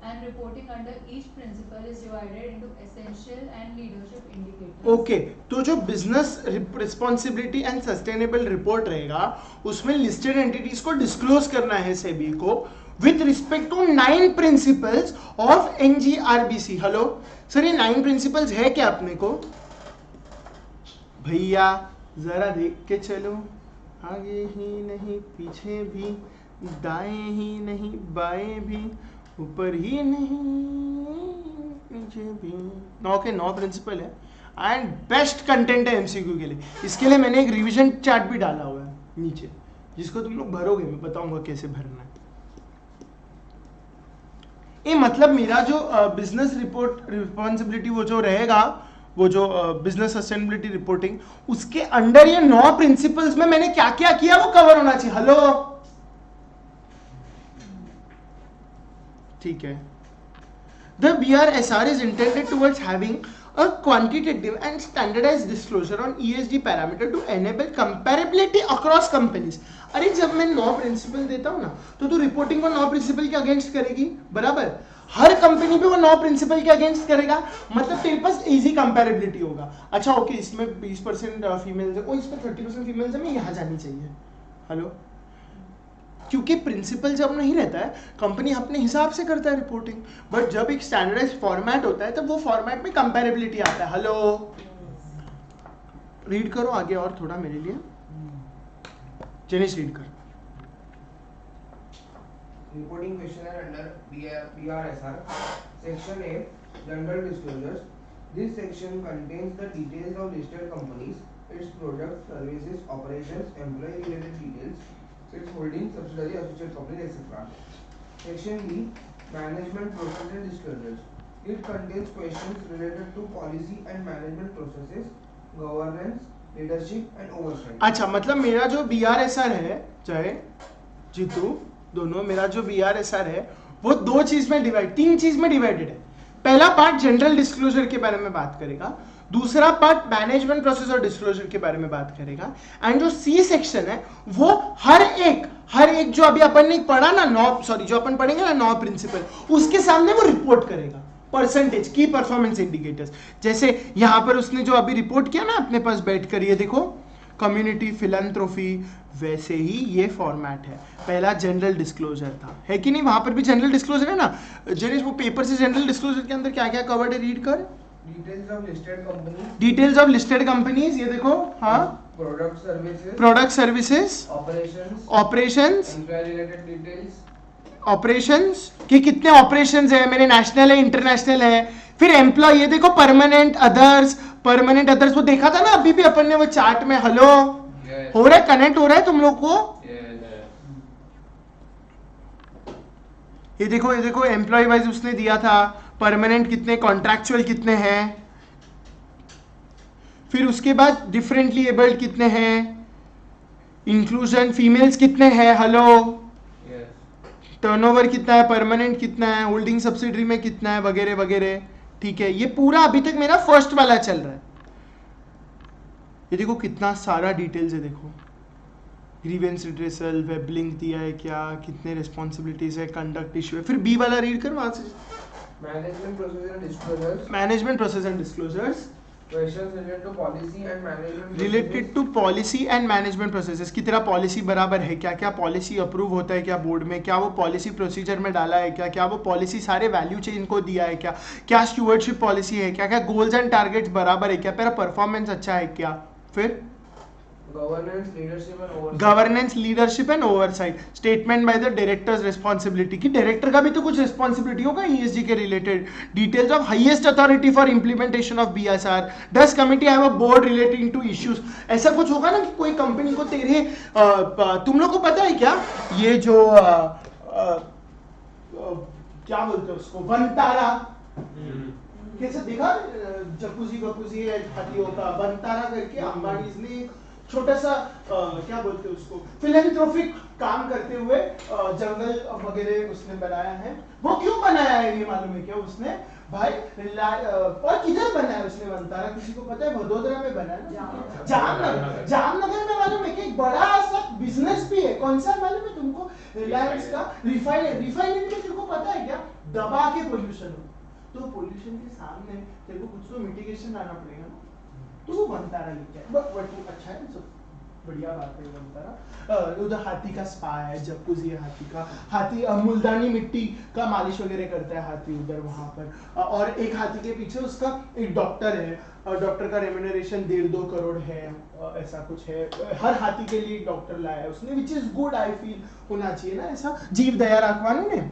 and reporting under each principle is divided into essential and leadership indicators. Okay, तो जो business responsibility and sustainable report रहेगा उसमें लिस्टेड एंटिटीज को डिस्क्लोज करना है सेबी को with respect to 9 principles of NGRBC. Hello sir, ये 9 प्रिंसिपल्स है क्या अपने को? भैया जरा देख के चलो, आगे ही नहीं पीछे भी, दाएं ही नहीं बाएं भी, ऊपर ही नहीं नीचे भी. 9 के 9 प्रिंसिपल है एंड बेस्ट कंटेंट है MCQ के लिए. इसके लिए मैंने एक रिवीजन चार्ट भी डाला हुआ है नीचे, जिसको तुम लोग भरोगे, मैं बताऊंगा कैसे भरना है. ये मतलब मेरा जो बिजनेस रिपोर्ट रिस्पॉन्सिबिलिटी वो जो रहेगा, वो जो बिजनेस सस्टेनेबिलिटी रिपोर्टिंग, उसके अंडर ये 9 प्रिंसिपल्स में मैंने क्या क्या किया वो कवर होना चाहिए। हेलो, ठीक है। The BRSR is intended towards having a quantitative and standardized disclosure on ESG parameter to enable comparability across companies. अरे जब मैं 9 प्रिंसिपल देता हूं ना, तो तू रिपोर्टिंग को 9 प्रिंसिपल के अगेंस्ट करेगी, बराबर। हर कंपनी पे वो 9 प्रिंसिपल के अगेंस्ट करेगा, मतलब तेरे पास इजी कंपैरेबिलिटी होगा। अच्छा ओके, इसमें 20% फीमेल्स है, ओ इसमें 30% फीमेल्स है, मैं यहाँ जानी चाहिए। हेलो, क्योंकि प्रिंसिपल जब नहीं रहता है, कंपनी अपने हिसाब से करता है रिपोर्टिंग, बट जब एक स्टैंडर्डाइज्ड फॉर्मेट होता है, तब वो फॉर्मेट में कंपैरेबिलिटी आता है। हेलो, रीड करो आगे और थोड़ा मेरे लिए, जेनिस रीड कर। Reporting questionnaire under BRSR. Section A, General Disclosures. This section contains the details of listed companies, its products, services, operations, employee-related details, its holding, subsidiary, associate companies, etc. Section B, Management Process and Disclosures. It contains questions related to policy and management processes, governance, leadership and oversight. अच्छा, मतलब मेरा जो BRSR है, चाहे जीतू, दोनों मेरा जो BRSR है वो 2 चीज में डिवाइड, 3 चीज में डिवाइडेड है। पहला पार्ट जनरल डिस्क्लोजर के बारे में बात करेगा, दूसरा पार्ट मैनेजमेंट प्रोसेस और डिस्क्लोजर के बारे में बात करेगा, एंड जो सी सेक्शन है वो हर एक जो अभी अपन ने पढ़ा ना, 9 जो अपन पढ़ेंगे ना 9 प्रिंसिपल, उसके सामने वो रिपोर्ट करेगा। परसेंटेज, की परफॉर्मेंस इंडिकेटर्स, जैसे यहां पर उसने जो अभी रिपोर्ट किया ना अपने पास बैठ कर, ये देखो कम्युनिटी फिलैंथ्रोफी, वैसे ही ये फॉर्मेट है। पहला जनरल डिस्क्लोजर था, है कि नहीं? वहां पर भी जनरल डिस्क्लोजर है ना। जेनिस, वो पेपर से जनरल डिस्क्लोजर के अंदर क्या क्या कवर्ड है, रीड कर। Details of listed companies. Details of listed companies, ये देखो, हाँ। Product services. Product services, Operations. Operations, Employee-related details. Operations कि कितने ऑपरेशंस है मेरे, नेशनल है, इंटरनेशनल है। फिर एम्प्लॉय, ये देखो परमानेंट अदर्स, वो देखा था ना अभी भी अपन ने वो चार्ट में। Hello, Yes. हो रहा है, कनेक्ट हो रहा है तुम लोग को? Yes. ये देखो एम्प्लॉय वाइज उसने दिया था, परमानेंट कितने, कॉन्ट्रैक्चुअल कितने हैं, फिर उसके बाद डिफरेंटली एबल्ड कितने हैं, इंक्लूजन फीमेल्स कितने हैं, हेलो, Yes. टर्नओवर कितना है, परमानेंट कितना है, होल्डिंग सब्सिडरी में कितना है, वगैरह वगैरह। ठीक है, ये पूरा अभी तक मेरा फर्स्ट वाला चल रहा है। ये देखो कितना सारा डिटेल्स है, देखो ग्रीवेंस रिड्रेसल, वेब लिंक दिया है क्या, कितने रिस्पॉन्सिबिलिटीज है, कंडक्ट इशू है। फिर बी वाला रीड कर वहां से, Management process and disclosures. Management process and disclosures Questions related to policy and management. Related to policy and management processes, की तेरा पॉलिसी बराबर है क्या, क्या पॉलिसी अप्रूव होता है क्या बोर्ड में, क्या वो पॉलिसी प्रोसीजर में डाला है क्या, क्या वो पॉलिसी सारे वैल्यू चेन को दिया है क्या, क्या स्टूवर्डशिप पॉलिसी है क्या, क्या गोल्स एंड टारगेट्स बराबर है क्या, तेरा परफॉर्मेंस अच्छा है क्या। फिर Governance, leadership and oversight. Governance, leadership and oversight, statement by the directors responsibility, की डायरेक्टर का भी तो कुछ रिस्पॉन्सिबिलिटी होगा ईएसजी के related. Details of highest authority for implementation of BSR, does committee have a board relating to issues. ऐसा कुछ होगा ना कि कोई कंपनी को तेरे तुम लोग को पता है क्या, ये जो क्या बोलते हैं उसको, वनतारा, कैसे देखा, जकूजी है हाथियों का, वनतारा करके अंबानी ने छोटा सा क्या बोलते हैं उसको, फिलैंथ्रोपिक काम करते हुए जंगल वगैरह उसने बनाया है। वो क्यों बनाया है ये मालूम है क्या उसने भाई? और किधर बनाया उसने वनतारा, किसी को पता है? वडोदरा में बनाया ना, जामनगर में मालूम है कि एक बड़ा सा बिजनेस भी है। कौन सा मालूम है तुमको? रिलायंस का रिफाइनरी में, तुमको पता है क्या? दबा के पोल्यूशन हो, तो पोल्यूशन के सामने तेरे को कुछ तो मिटिगेशन लाना पड़ेगा ना, तो वो वनतारा लेके आए। बट अच्छा है, सब बढ़िया बात है वनतारा। उधर हाथी का स्पा है, जकूजी है हाथी का, हाथी मुल्तानी मिट्टी का मालिश वगैरह करता है हाथी उधर वहां पर। और एक हाथी के पीछे उसका एक डॉक्टर है, और डॉक्टर का रेम्यूनरेशन 1.5-2 करोड़ है, ऐसा कुछ है। हर हाथी के लिए एक डॉक्टर लाया है उसने, which is good, I feel होना चाहिए ना ऐसा। जीव दया राखवानू ने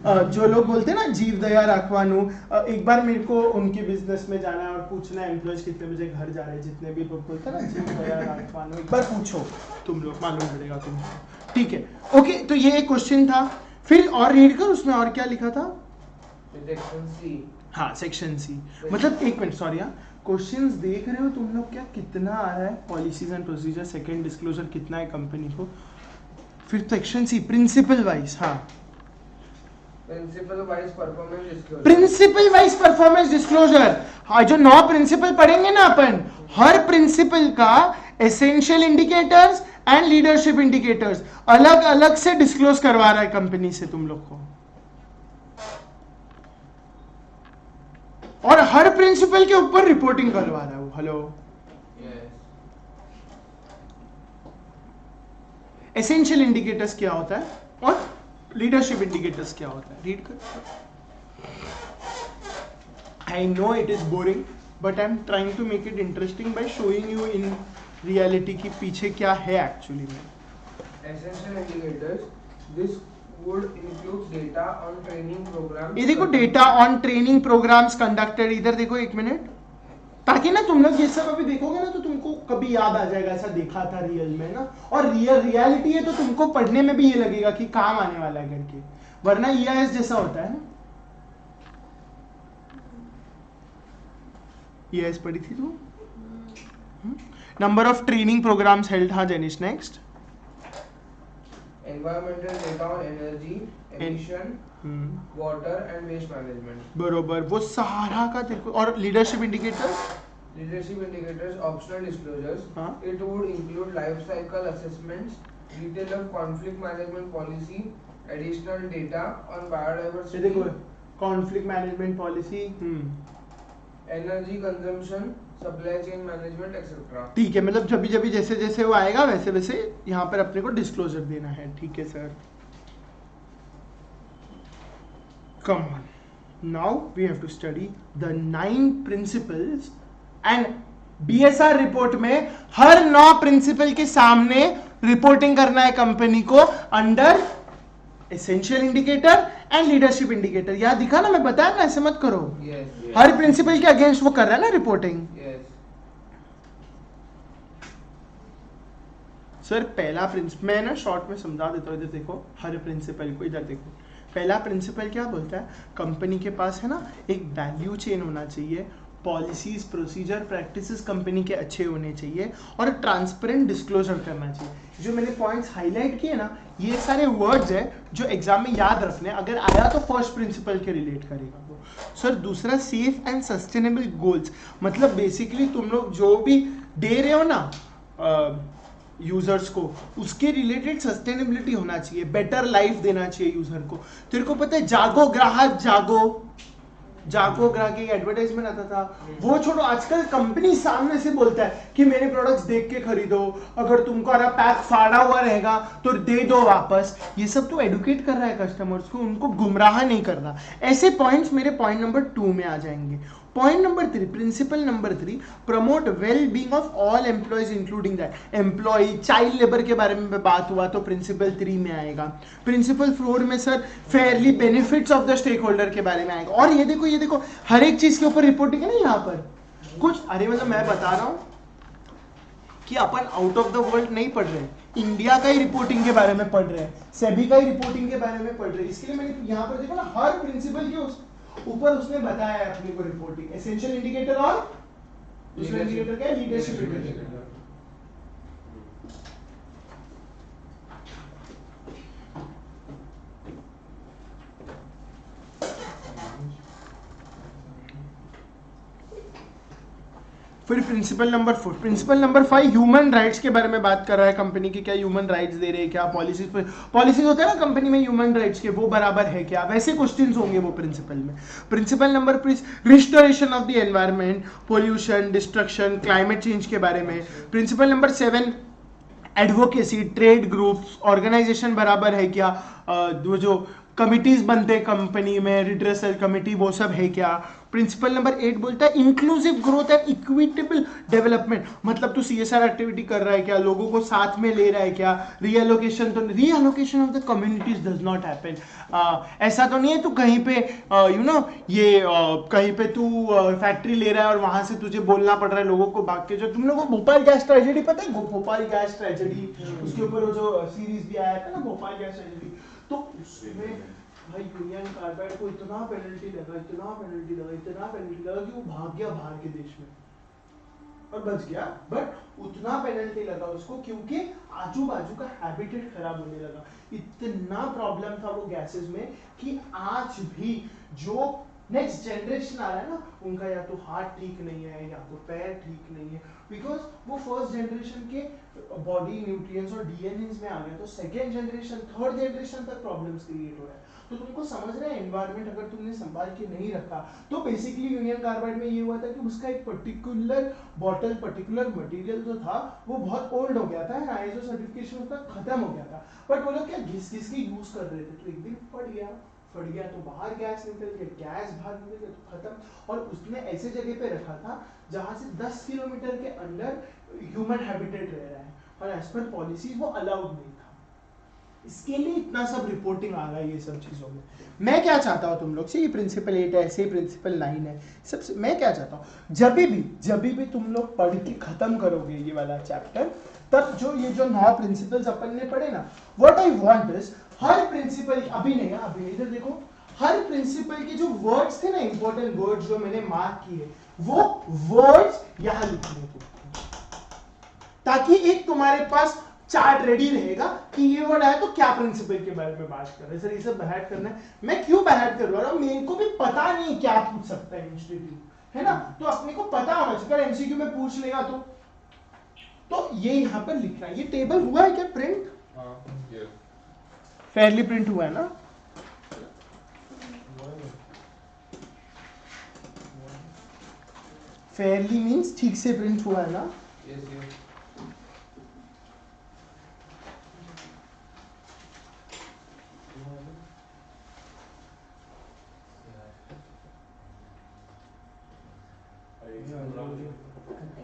जो लोग बोलते हैं ना जीव दया राखवानू, एक बार मेरे को उनके बिजनेस में जाना है और पूछना है एम्प्लॉयज कितने बजे घर जा रहे हैं, जितने भी लोग बोलते हैं ना जीव दया राखवानू, एक बार पूछो, तुम लोग मालूम पड़ेगा तुमको। ठीक है, ओके, तो ये एक क्वेश्चन था। फिर और रीड कर, उसमें और क्या लिखा था? Section C. हाँ सेक्शन सी, मतलब एक मिनट सॉरी, हाँ क्वेश्चंस देख रहे हो तुम लोग क्या, कितना आ रहा है? Policies and procedure, second disclosure कितना है कंपनी को, फिर सेक्शन सी प्रिंसिपल वाइज, हाँ principle wise performance disclosure. Principle wise performance disclosure, हाँ जो 9 प्रिंसिपल पढ़ेंगे ना अपन, हर प्रिंसिपल का essential indicators and leadership indicators अलग अलग से डिस्क्लोज करवा रहा है कंपनी से तुम लोग को, और हर प्रिंसिपल के ऊपर रिपोर्टिंग करवा रहा है वो। हेलो, एसेंशियल इंडिकेटर्स क्या होता है और लीडरशिप इंडिकेटर्स क्या होता है, रीड कर। I know it is boring but I am trying to make it interesting by showing you in reality की पीछे क्या है एक्चुअली में। Essential indicators, this would include data on training programs। ये देखो, data on training programmes conducted, इधर देखो एक मिनट, ताकि ना तुम लोग ये सब अभी देखोगे ना तो तुमको कभी याद आ जाएगा ऐसा देखा था रियल में ना, और रियलिटी है तो तुमको पढ़ने में भी ये लगेगा कि काम आने वाला है करके, वरना EIS जैसा होता है ना। EIS पढ़ी थी तू? Number of training programs held, हाँ Jenish next. Environmental data on energy, emission, water and waste management। बरोबर, वो सहारा का देखो। और leadership indicator, Leadership indicators, optional disclosures। हाँ। It would include life cycle assessments, detail of conflict management policy, additional data on ये biodiversity, देखो conflict management policy, energy consumption, supply chain management, etc। ठीक है, मतलब जब भी जैसे जैसे वो आएगा वैसे वैसे यहाँ पर अपने को डिस्क्लोजर देना है, ठीक है sir. Come on, now we have to study the 9 principles and BSR report में हर 9 प्रिंसिपल के सामने रिपोर्टिंग करना है कंपनी को under essential indicator and leadership indicator. याद दिखा ना, मैं बताया ना, ऐसे मत करो। Yes। हर प्रिंसिपल के अगेंस्ट वो कर रहा है ना रिपोर्टिंग। Yes। सर पहला प्रिंसिपल मैं ना शॉर्ट में समझा देता हूँ, इधर देखो हर प्रिंसिपल को, इधर देखो पहला प्रिंसिपल क्या बोलता है, कंपनी के पास है ना एक वैल्यू चेन होना चाहिए, पॉलिसीज प्रोसीजर प्रैक्टिसेस कंपनी के अच्छे होने चाहिए और ट्रांसपेरेंट डिस्क्लोजर करना चाहिए। जो मैंने पॉइंट्स हाईलाइट किए ना, ये सारे वर्ड्स है जो एग्जाम में याद रखने, अगर आया तो फर्स्ट प्रिंसिपल के रिलेट करेगा वो। सर दूसरा सेफ एंड सस्टेनेबल गोल्स, मतलब बेसिकली तुम लोग जो भी दे रहे हो ना यूजर्स को, उसके रिलेटेड सस्टेनेबिलिटी होना चाहिए, बेटर लाइफ देना चाहिए यूजर को। तेरे को पता है जागो ग्राहक जागो, जागो ग्राहक एक एडवर्टाइजमेंट आता था, वो छोड़ो, आजकल कंपनी सामने से बोलता है कि मेरे प्रोडक्ट्स देख के खरीदो, अगर तुमको पैक फाड़ा हुआ रहेगा तो दे दो वापस। ये सब तो एडुकेट कर रहा है कस्टमर्स को, उनको गुमराह नहीं कर रहा। ऐसे पॉइंट्स मेरे पॉइंट नंबर 2 में आ जाएंगे। Point number 3, principle number 3, promote well being of all employees including that employ. Child labour के बारे में बात हुआ तो प्रिंसिपल 3 में आएगा। प्रिंसिपल 4 में sir fairly benefits of the stakeholder के बारे में आएगा। और ये देखो हर एक चीज के ऊपर रिपोर्टिंग है ना यहाँ पर कुछ, अरे मतलब मैं बता रहा हूँ कि अपन आउट ऑफ द वर्ल्ड नहीं पढ़ रहे, इंडिया का ही रिपोर्टिंग के बारे में पढ़ रहे हैं, सेबी का ही रिपोर्टिंग के बारे में पढ़ रहे हैं। इसके लिए मैंने यहाँ पर देखो ना हर प्रिंसिपल के ऊपर उसने बताया है अपने को रिपोर्टिंग, एसेंशियल इंडिकेटर और दूसरा इंडिकेटर क्या है, लीडरशिप इंडिकेटर। फिर principle number 4, principal number 5 human rights के बारे में बात कर रहा है, कंपनी की क्या ह्यूमन राइट्स दे रहे हैं, क्या पॉलिसीज होते हैं ना कंपनी में ह्यूमन राइट्स के, वो बराबर है क्या, वैसे क्वेश्चंस होंगे वो प्रिंसिपल में। Principle number 5 restoration of the environment, pollution, destruction, climate change के बारे में। Principle number 7 advocacy, trade groups, organisation बराबर है क्या, वो जो कमिटीज बनते हैं कंपनी में, रिड्रेसल कमिटी, वो सब है क्या। प्रिंसिपल नंबर 8 बोलता है inclusive growth and equitable development, मतलब तू CSR एक्टिविटी कर रहा है क्या, लोगों को साथ में ले रहा है क्या, रीअलोकेशन तो reallocation of the communities does not happen. ऐसा तो नहीं है तू कहीं पे कहीं पे तू फैक्ट्री ले रहा है और वहां से तुझे बोलना पड़ रहा है लोगों को भाग के। जो तुम लोगों को भोपाल गैस ट्रेजेडी पता है, भोपाल गैस ट्रेजेडी, उसके ऊपर वो जो सीरीज भी आया था ना भोपाल गैस ट्रेजेडी, तो उसमें भाई यूनियन कार्बाइड को इतना पेनल्टी लगा कि वो भाग गया बाहर के देश में और बच गया, बट उतना पेनल्टी लगा उसको क्योंकि आजू बाजू का हैबिटेट खराब होने लगा। इतना प्रॉब्लम था वो गैसेस में कि आज भी जो नेक्स्ट जनरेशन आ रहा है ना, उनका या तो हार्ट ठीक नहीं है या तो पैर ठीक नहीं है, बिकॉज वो फर्स्ट जनरेशन के बॉडी न्यूट्रिएंट्स और डीएनएस में आ गए, तो सेकेंड जनरेशन थर्ड जनरेशन तक प्रॉब्लम्स क्रिएट हो रहा है। तो तुमको समझ रहे हैं एनवायरनमेंट अगर तुमने संभाल के नहीं रखा, तो बेसिकली यूनियन कार्बाइड में ये हुआ था कि उसका एक पर्टिकुलर बॉटल पर्टिकुलर मटेरियल जो था वो बहुत ओल्ड हो गया था, आईएसओ सर्टिफिकेशन उसका खत्म हो गया था, बट वो लोग क्या घिस घिस के यूज कर रहे थे, तो एक दिन फट गया तो बाहर गैस निकल गया, गैस बाहर निकल गया तो खत्म। और उसने ऐसे जगह पे रखा था जहां से 10 किलोमीटर के अंदर ह्यूमन हैबिटेट रह रहा है और एज पर पॉलिसीज वो अलाउड नहीं था। इसके लिए इतना सब रिपोर्टिंग आ रहा है ये सब चीज़ों में। मैं क्या चाहता हूँ तुम लोग से, ये प्रिंसिपल 8 है, ऐसे प्रिंसिपल 9 है, सबसे मैं क्या चाहता हूँ, जब भी तुम लोग पढ़ के खत्म करोगे ये वाला चैप्टर, तब जो ये जो 9 प्रिंसिपल्स अपन ने पढ़े ना, व्हाट आई वांट इज हर प्रिंसिपल, अभी नहीं इधर देखो, हर प्रिंसिपल के जो वर्ड्स थे ना, इंपॉर्टेंट वर्ड्स जो मैंने मार्क किए, वो वर्ड्स यहां लिखने को, ताकि एक तुम्हारे पास चार्ट रेडी रहेगा कि ये वर्ड आया तो क्या प्रिंसिपल के बारे में बात कर रहे हैं। सर ये सब बहट करना है, मैं क्यों बहट कर रहा हूँ, मेरे को भी पता नहीं क्या पूछ सकता है इंस्टीट्यूट, है ना, तो अपने को पता होना चाहिए। अगर एमसीक्यू में पूछ लेगा तो ये यहाँ पर लिखना है। ये टेबल हुआ है क्या प्रिंट? फेयरली प्रिंट हुआ है ना? फेयरली मींस ठीक से प्रिंट हुआ है ना? Yes, yes.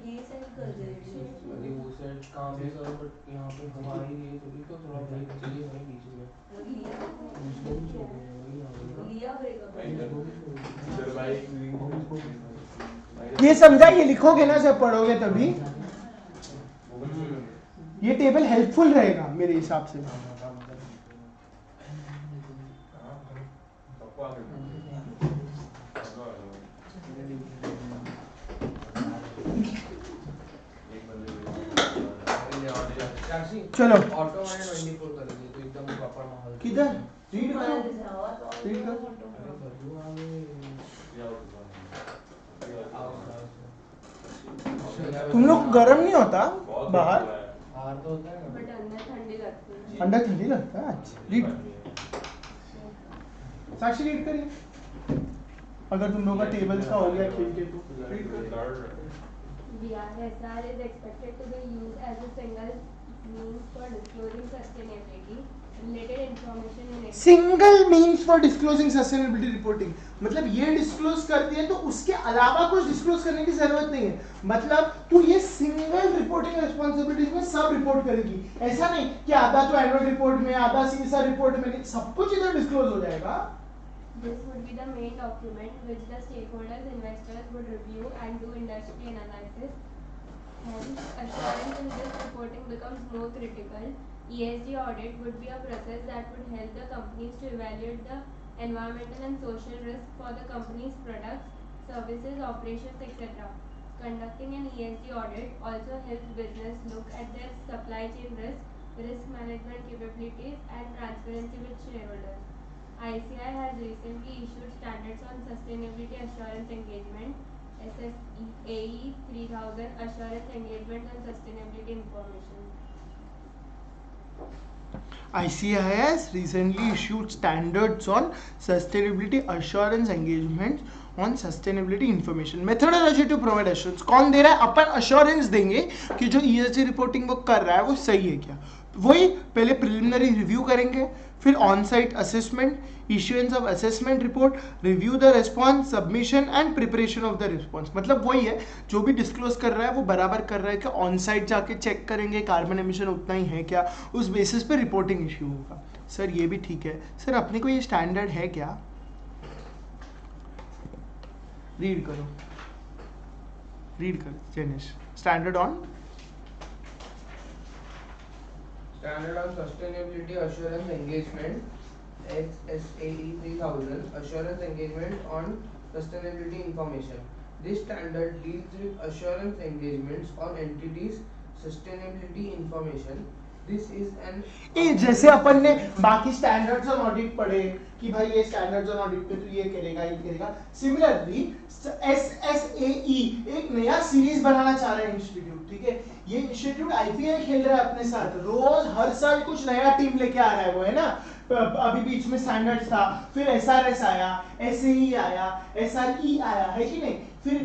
ये सेंड कर दे अरे वो सेट कहाँ पे सर, बट यहाँ पे हमारी ये थोड़ी, तो थोड़ा ब्रेक चाहिए हमें बीच में। लिया ये समझा, ये लिखोगे ना जब पढ़ोगे तभी ये टेबल हेल्पफुल रहेगा मेरे हिसाब से। चलो ऑटो मैंने 24 कर दी तो एकदम प्रॉपर माहौल। किधर रीड करो, रीड करो। तुम लोग गर्म नहीं होता बाहर? बाहर तो होता है ना, बट अंदर ठंडी लगती है। अंदर ठंडी लगता है। अच्छा रीड, साक्षी रीड करिए। अगर तुम लोगों का टेबल्स का हो गया खेल के तो रीड करिए। BRSR is expected to be used as a single means for disclosing sustainability related information in single means for disclosing sustainability reporting, मतलब ये डिस्क्लोज करती है तो उसके अलावा कुछ डिस्क्लोज करने की जरूरत नहीं है। मतलब तू ये सिंगल रिपोर्टिंग रिस्पांसिबिलिटीज में सब रिपोर्ट करेगी, ऐसा नहीं कि आधा तो एनुअल रिपोर्ट में आधा सीएसआर रिपोर्ट में, सब कुछ इधर डिस्क्लोज हो जाएगा। This would be the main document which the stakeholders, investors would review and do industry analysis. Hence, assurance in this reporting becomes more critical. ESG audit would be a process that would help the companies to evaluate the environmental and social risk for the company's products, services, operations, etc. Conducting an ESG audit also helps business look at their supply chain risk management capabilities, and transparency with shareholders. ICI has recently issued standards on sustainability assurance engagement, SSAE 3000 assurance engagement and sustainability information. ICI has recently issued standards on sustainability assurance engagement on sustainability information methodology to provide assurance। कौन दे रहा है? अपन assurance देंगे कि जो ESG रिपोर्टिंग वो कर रहा है वो सही है क्या। वही पहले प्रिलिमिनरी रिव्यू करेंगे, फिर on site assessment, issuance of assessment report, review the response, submission and preparation of the response. मतलब वही है, जो भी डिस्क्लोज कर रहा है वो बराबर कर रहा है कि ऑन साइट जाके चेक करेंगे कार्बन एमिशन उतना ही है क्या, उस बेसिस पे रिपोर्टिंग इश्यू होगा। सर ये भी ठीक है, सर अपने को ये स्टैंडर्ड है क्या? रीड करो Jenish. Standard on Standard on sustainability assurance engagement SSAE 3000 Assurance Engagement on Sustainability Information. This standard deals with assurance engagements on entities' sustainability information. This is an जैसे अपन ने बाकी स्टैंडर्ड्स ऑन ऑडिट पढ़े कि भाई ये स्टैंडर्ड्स ऑन ऑडिट में तो ये करेगा सिमिलरली SSAE एक नया सीरीज बनाना चाह रहा है इंस्टीट्यूट, ठीक है। ये इंस्टीट्यूट IPL खेल रहा है अपने साथ, रोज हर साल कुछ नया टीम लेके आ रहा है वो, है ना। अभी बीच में स्टैंडर्ड्स था, फिर SRS आया, SAE आया, SRE आया, है कि नहीं। फिर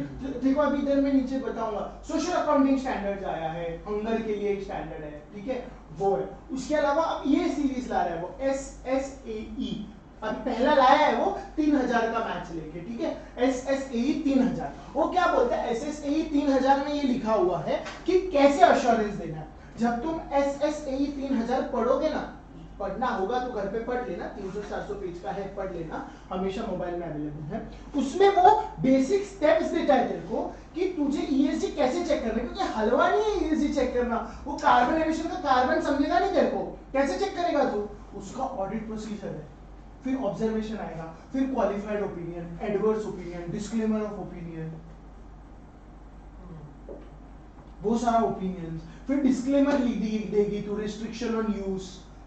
देखो अभी इधर मैं नीचे बताऊंगा, सोशल अकाउंटिंग स्टैंडर्ड्स आया है, हंगर के लिए एक स्टैंडर्ड है, ठीक है, वो है। उसके अलावा अब ये सीरीज ला रहा है वो SSAE, अभी पहला लाया है वो 3000 का मैच लेके, ठीक है। SSAE 3000, वो क्या बोलता है, SSAE 3000 में ये लिखा हुआ है कि कैसे अश्योरेंस देना है। जब तुम SSAE 3000 पढ़ोगे ना, पढ़ना होगा तो घर पे पढ़ लेना, 300-400 पेज का है, पढ़ लेना, हमेशा मोबाइल में अवेलेबल है। उसमें वो बेसिक स्टेप्स देता है तेरे को कि तुझे ESG कैसे चेक करना है, क्योंकि हलवा नहीं है ESG चेक करना। वो कार्बन एमिशन का कार्बन समझेगा नहीं तेरे को, कैसे चेक करेगा तू, उसका ऑडिट प्रोसीजर है, फिर ऑब्जर्वेशन आएगा, फिर qualified opinion, adverse opinion, disclaimer of opinion, वो सारा ओपिनियंस, फिर डिस्क्लेमर देगी तू, रिस्ट्रिक्शन ऑन यूज,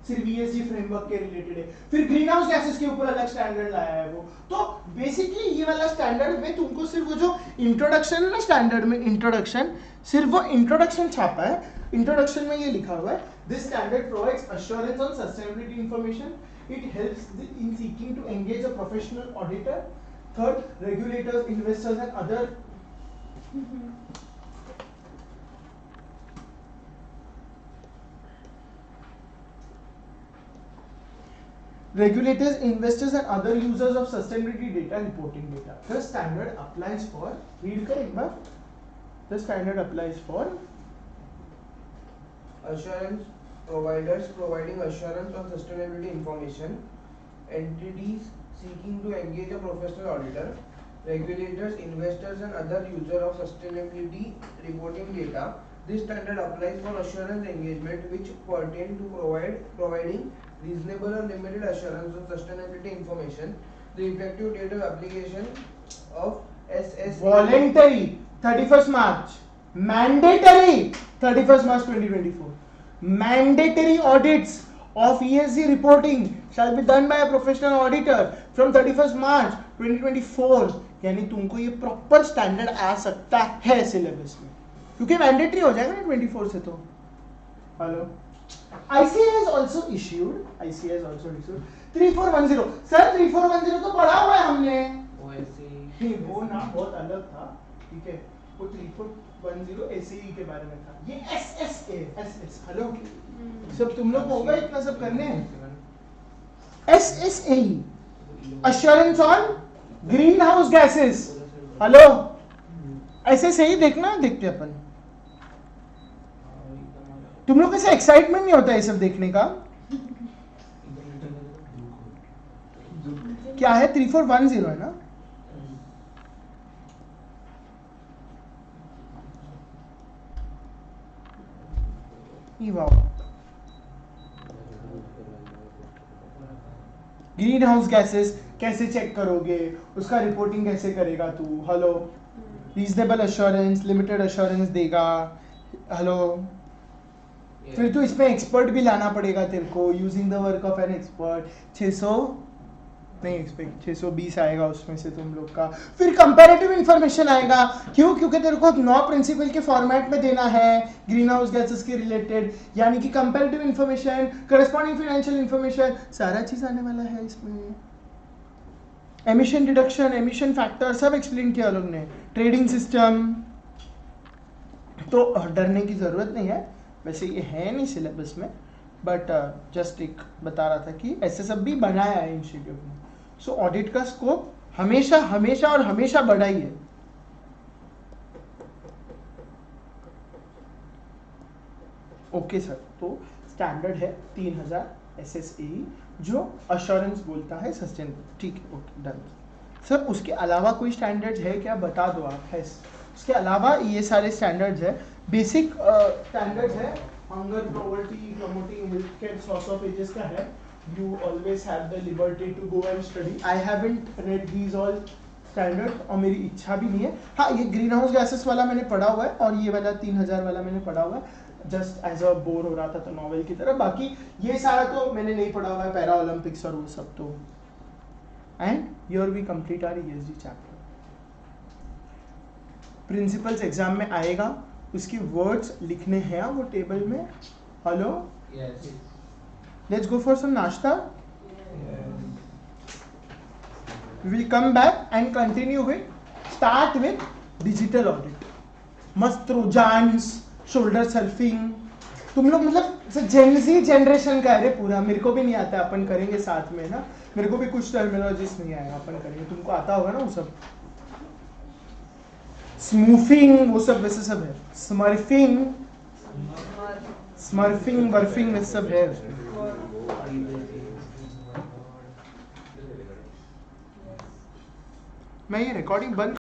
सिर्फ ESG फ्रेमवर्क के रिलेटेड है। फिर ग्रीन हाउस गैसेस के ऊपर अलग स्टैंडर्ड लाया है वो। तो बेसिकली ये वाला स्टैंडर्ड में तुमको सिर्फ वो जो इंट्रोडक्शन है ना, स्टैंडर्ड में इंट्रोडक्शन, सिर्फ वो इंट्रोडक्शन छापा है। इंट्रोडक्शन में ये लिखा हुआ है, this standard provides assurance on sustainability information, it helps in seeking to engage a professional auditor, third regulators, investors and other regulators, investors and other users of sustainability data reporting data. The standard applies for, read कर एक बार, the standard applies for assurance providers providing assurance on sustainability information, entities seeking to engage a professional auditor, regulators, investors and other users of sustainability reporting data. This standard applies for assurance engagement which pertain to providing reasonable or limited assurance on sustainability information. The effective date of application of SSA voluntary 31st March, mandatory 31st March 2024. Mandatory audits of ESG reporting shall be done by a professional auditor from 31st March 2024. यानी तुमको ये प्रॉपर स्टैंडर्ड आ सकता है सिलेबस में, क्योंकि मैंडेटरी हो जाएगा ना 24 से। तो hello, ICAI has also issued 3410। Sir 3410 तो पढ़ा हुआ है हमने, वो ना बहुत अलग था, ठीक है। वो 3410 SAE के बारे में था, ये SS। हेलो, सब तुम लोग होगा इतना सब करने। SSAE assurance on green house gases. Hello, SSAE देखना, देखते अपन। तुम लोग ऐसे एक्साइटमेंट नहीं होता है ये सब देखने का? क्या है 3410 है ना? ग्रीन हाउस गैसेस कैसे चेक करोगे, उसका रिपोर्टिंग कैसे करेगा तू। Hello, reasonable assurance, limited assurance देगा। हेलो, फिर तो इसमें एक्सपर्ट भी लाना पड़ेगा तेरे को, using the work of an expert. 620 आएगा उसमें से तुम लोग का। फिर कंपैरेटिव इंफॉर्मेशन आएगा, क्यों? क्योंकि तेरे को 9 प्रिंसिपल के फॉर्मेट में देना है ग्रीन हाउस गैसेस के रिलेटेड, यानी कि comparative information, corresponding financial information, सारा चीज आने वाला है इसमें। एमिशन डिडक्शन, एमिशन फैक्टर सब एक्सप्लेन किया लोग ने, ट्रेडिंग सिस्टम। तो डरने की जरूरत नहीं है, वैसे ये है नहीं सिलेबस में, बट जस्ट एक बता रहा था कि ऐसे सब भी बनाया है इंस्टीट्यूट ने। सो ऑडिट का स्कोप हमेशा हमेशा और हमेशा बढ़ा ही है। ओके सर, तो स्टैंडर्ड है 3000 SSAE जो अश्योरेंस बोलता है सस्टेनेबल, ठीक है, ओके डन। सर उसके अलावा कोई स्टैंडर्ड्स है क्या, बता दो आप। है उसके अलावा ये सारे स्टैंडर्ड्स है, बेसिक स्टैंडर्ड्स है, hunger, poverty, promoting health care, source of ages का है। you always have the liberty to go and study. I haven't read these all standards और मेरी इच्छा भी नहीं है. हाँ, ये ग्रीन हाउस गैसेस वाला मैंने पढ़ा हुआ है और ये वाला 3000 वाला मैंने पढ़ा हुआ है जस्ट एज अ बोर हो रहा था तो नॉवेल की तरह. बाकी ये सारा तो मैंने नहीं पढ़ा हुआ है, पैरा ओलंपिक्स और वो सब तो. And here we complete our ESG chapter. Principles exam में आएगा, उसकी वर्ड्स लिखने हैं वो टेबल में. Hello, Yes. Let's go for some nashta. We will come back and continue start with digital audit. मस्त ट्रोजन्स, शोल्डर सर्फिंग. तुम लोग मतलब जेन ज़ी जनरेशन का है रे पूरा. मेरे को भी नहीं आता, अपन करेंगे साथ में ना. मेरे को भी कुछ टर्मिनोलॉजीज नहीं आएगा, अपन करेंगे. तुमको आता होगा ना वो सब. स्मूफिंग वो सब वैसे सब है. स्मर्फिंग बर्फिंग वैसे सब है. मैं ये रिकॉर्डिंग बंद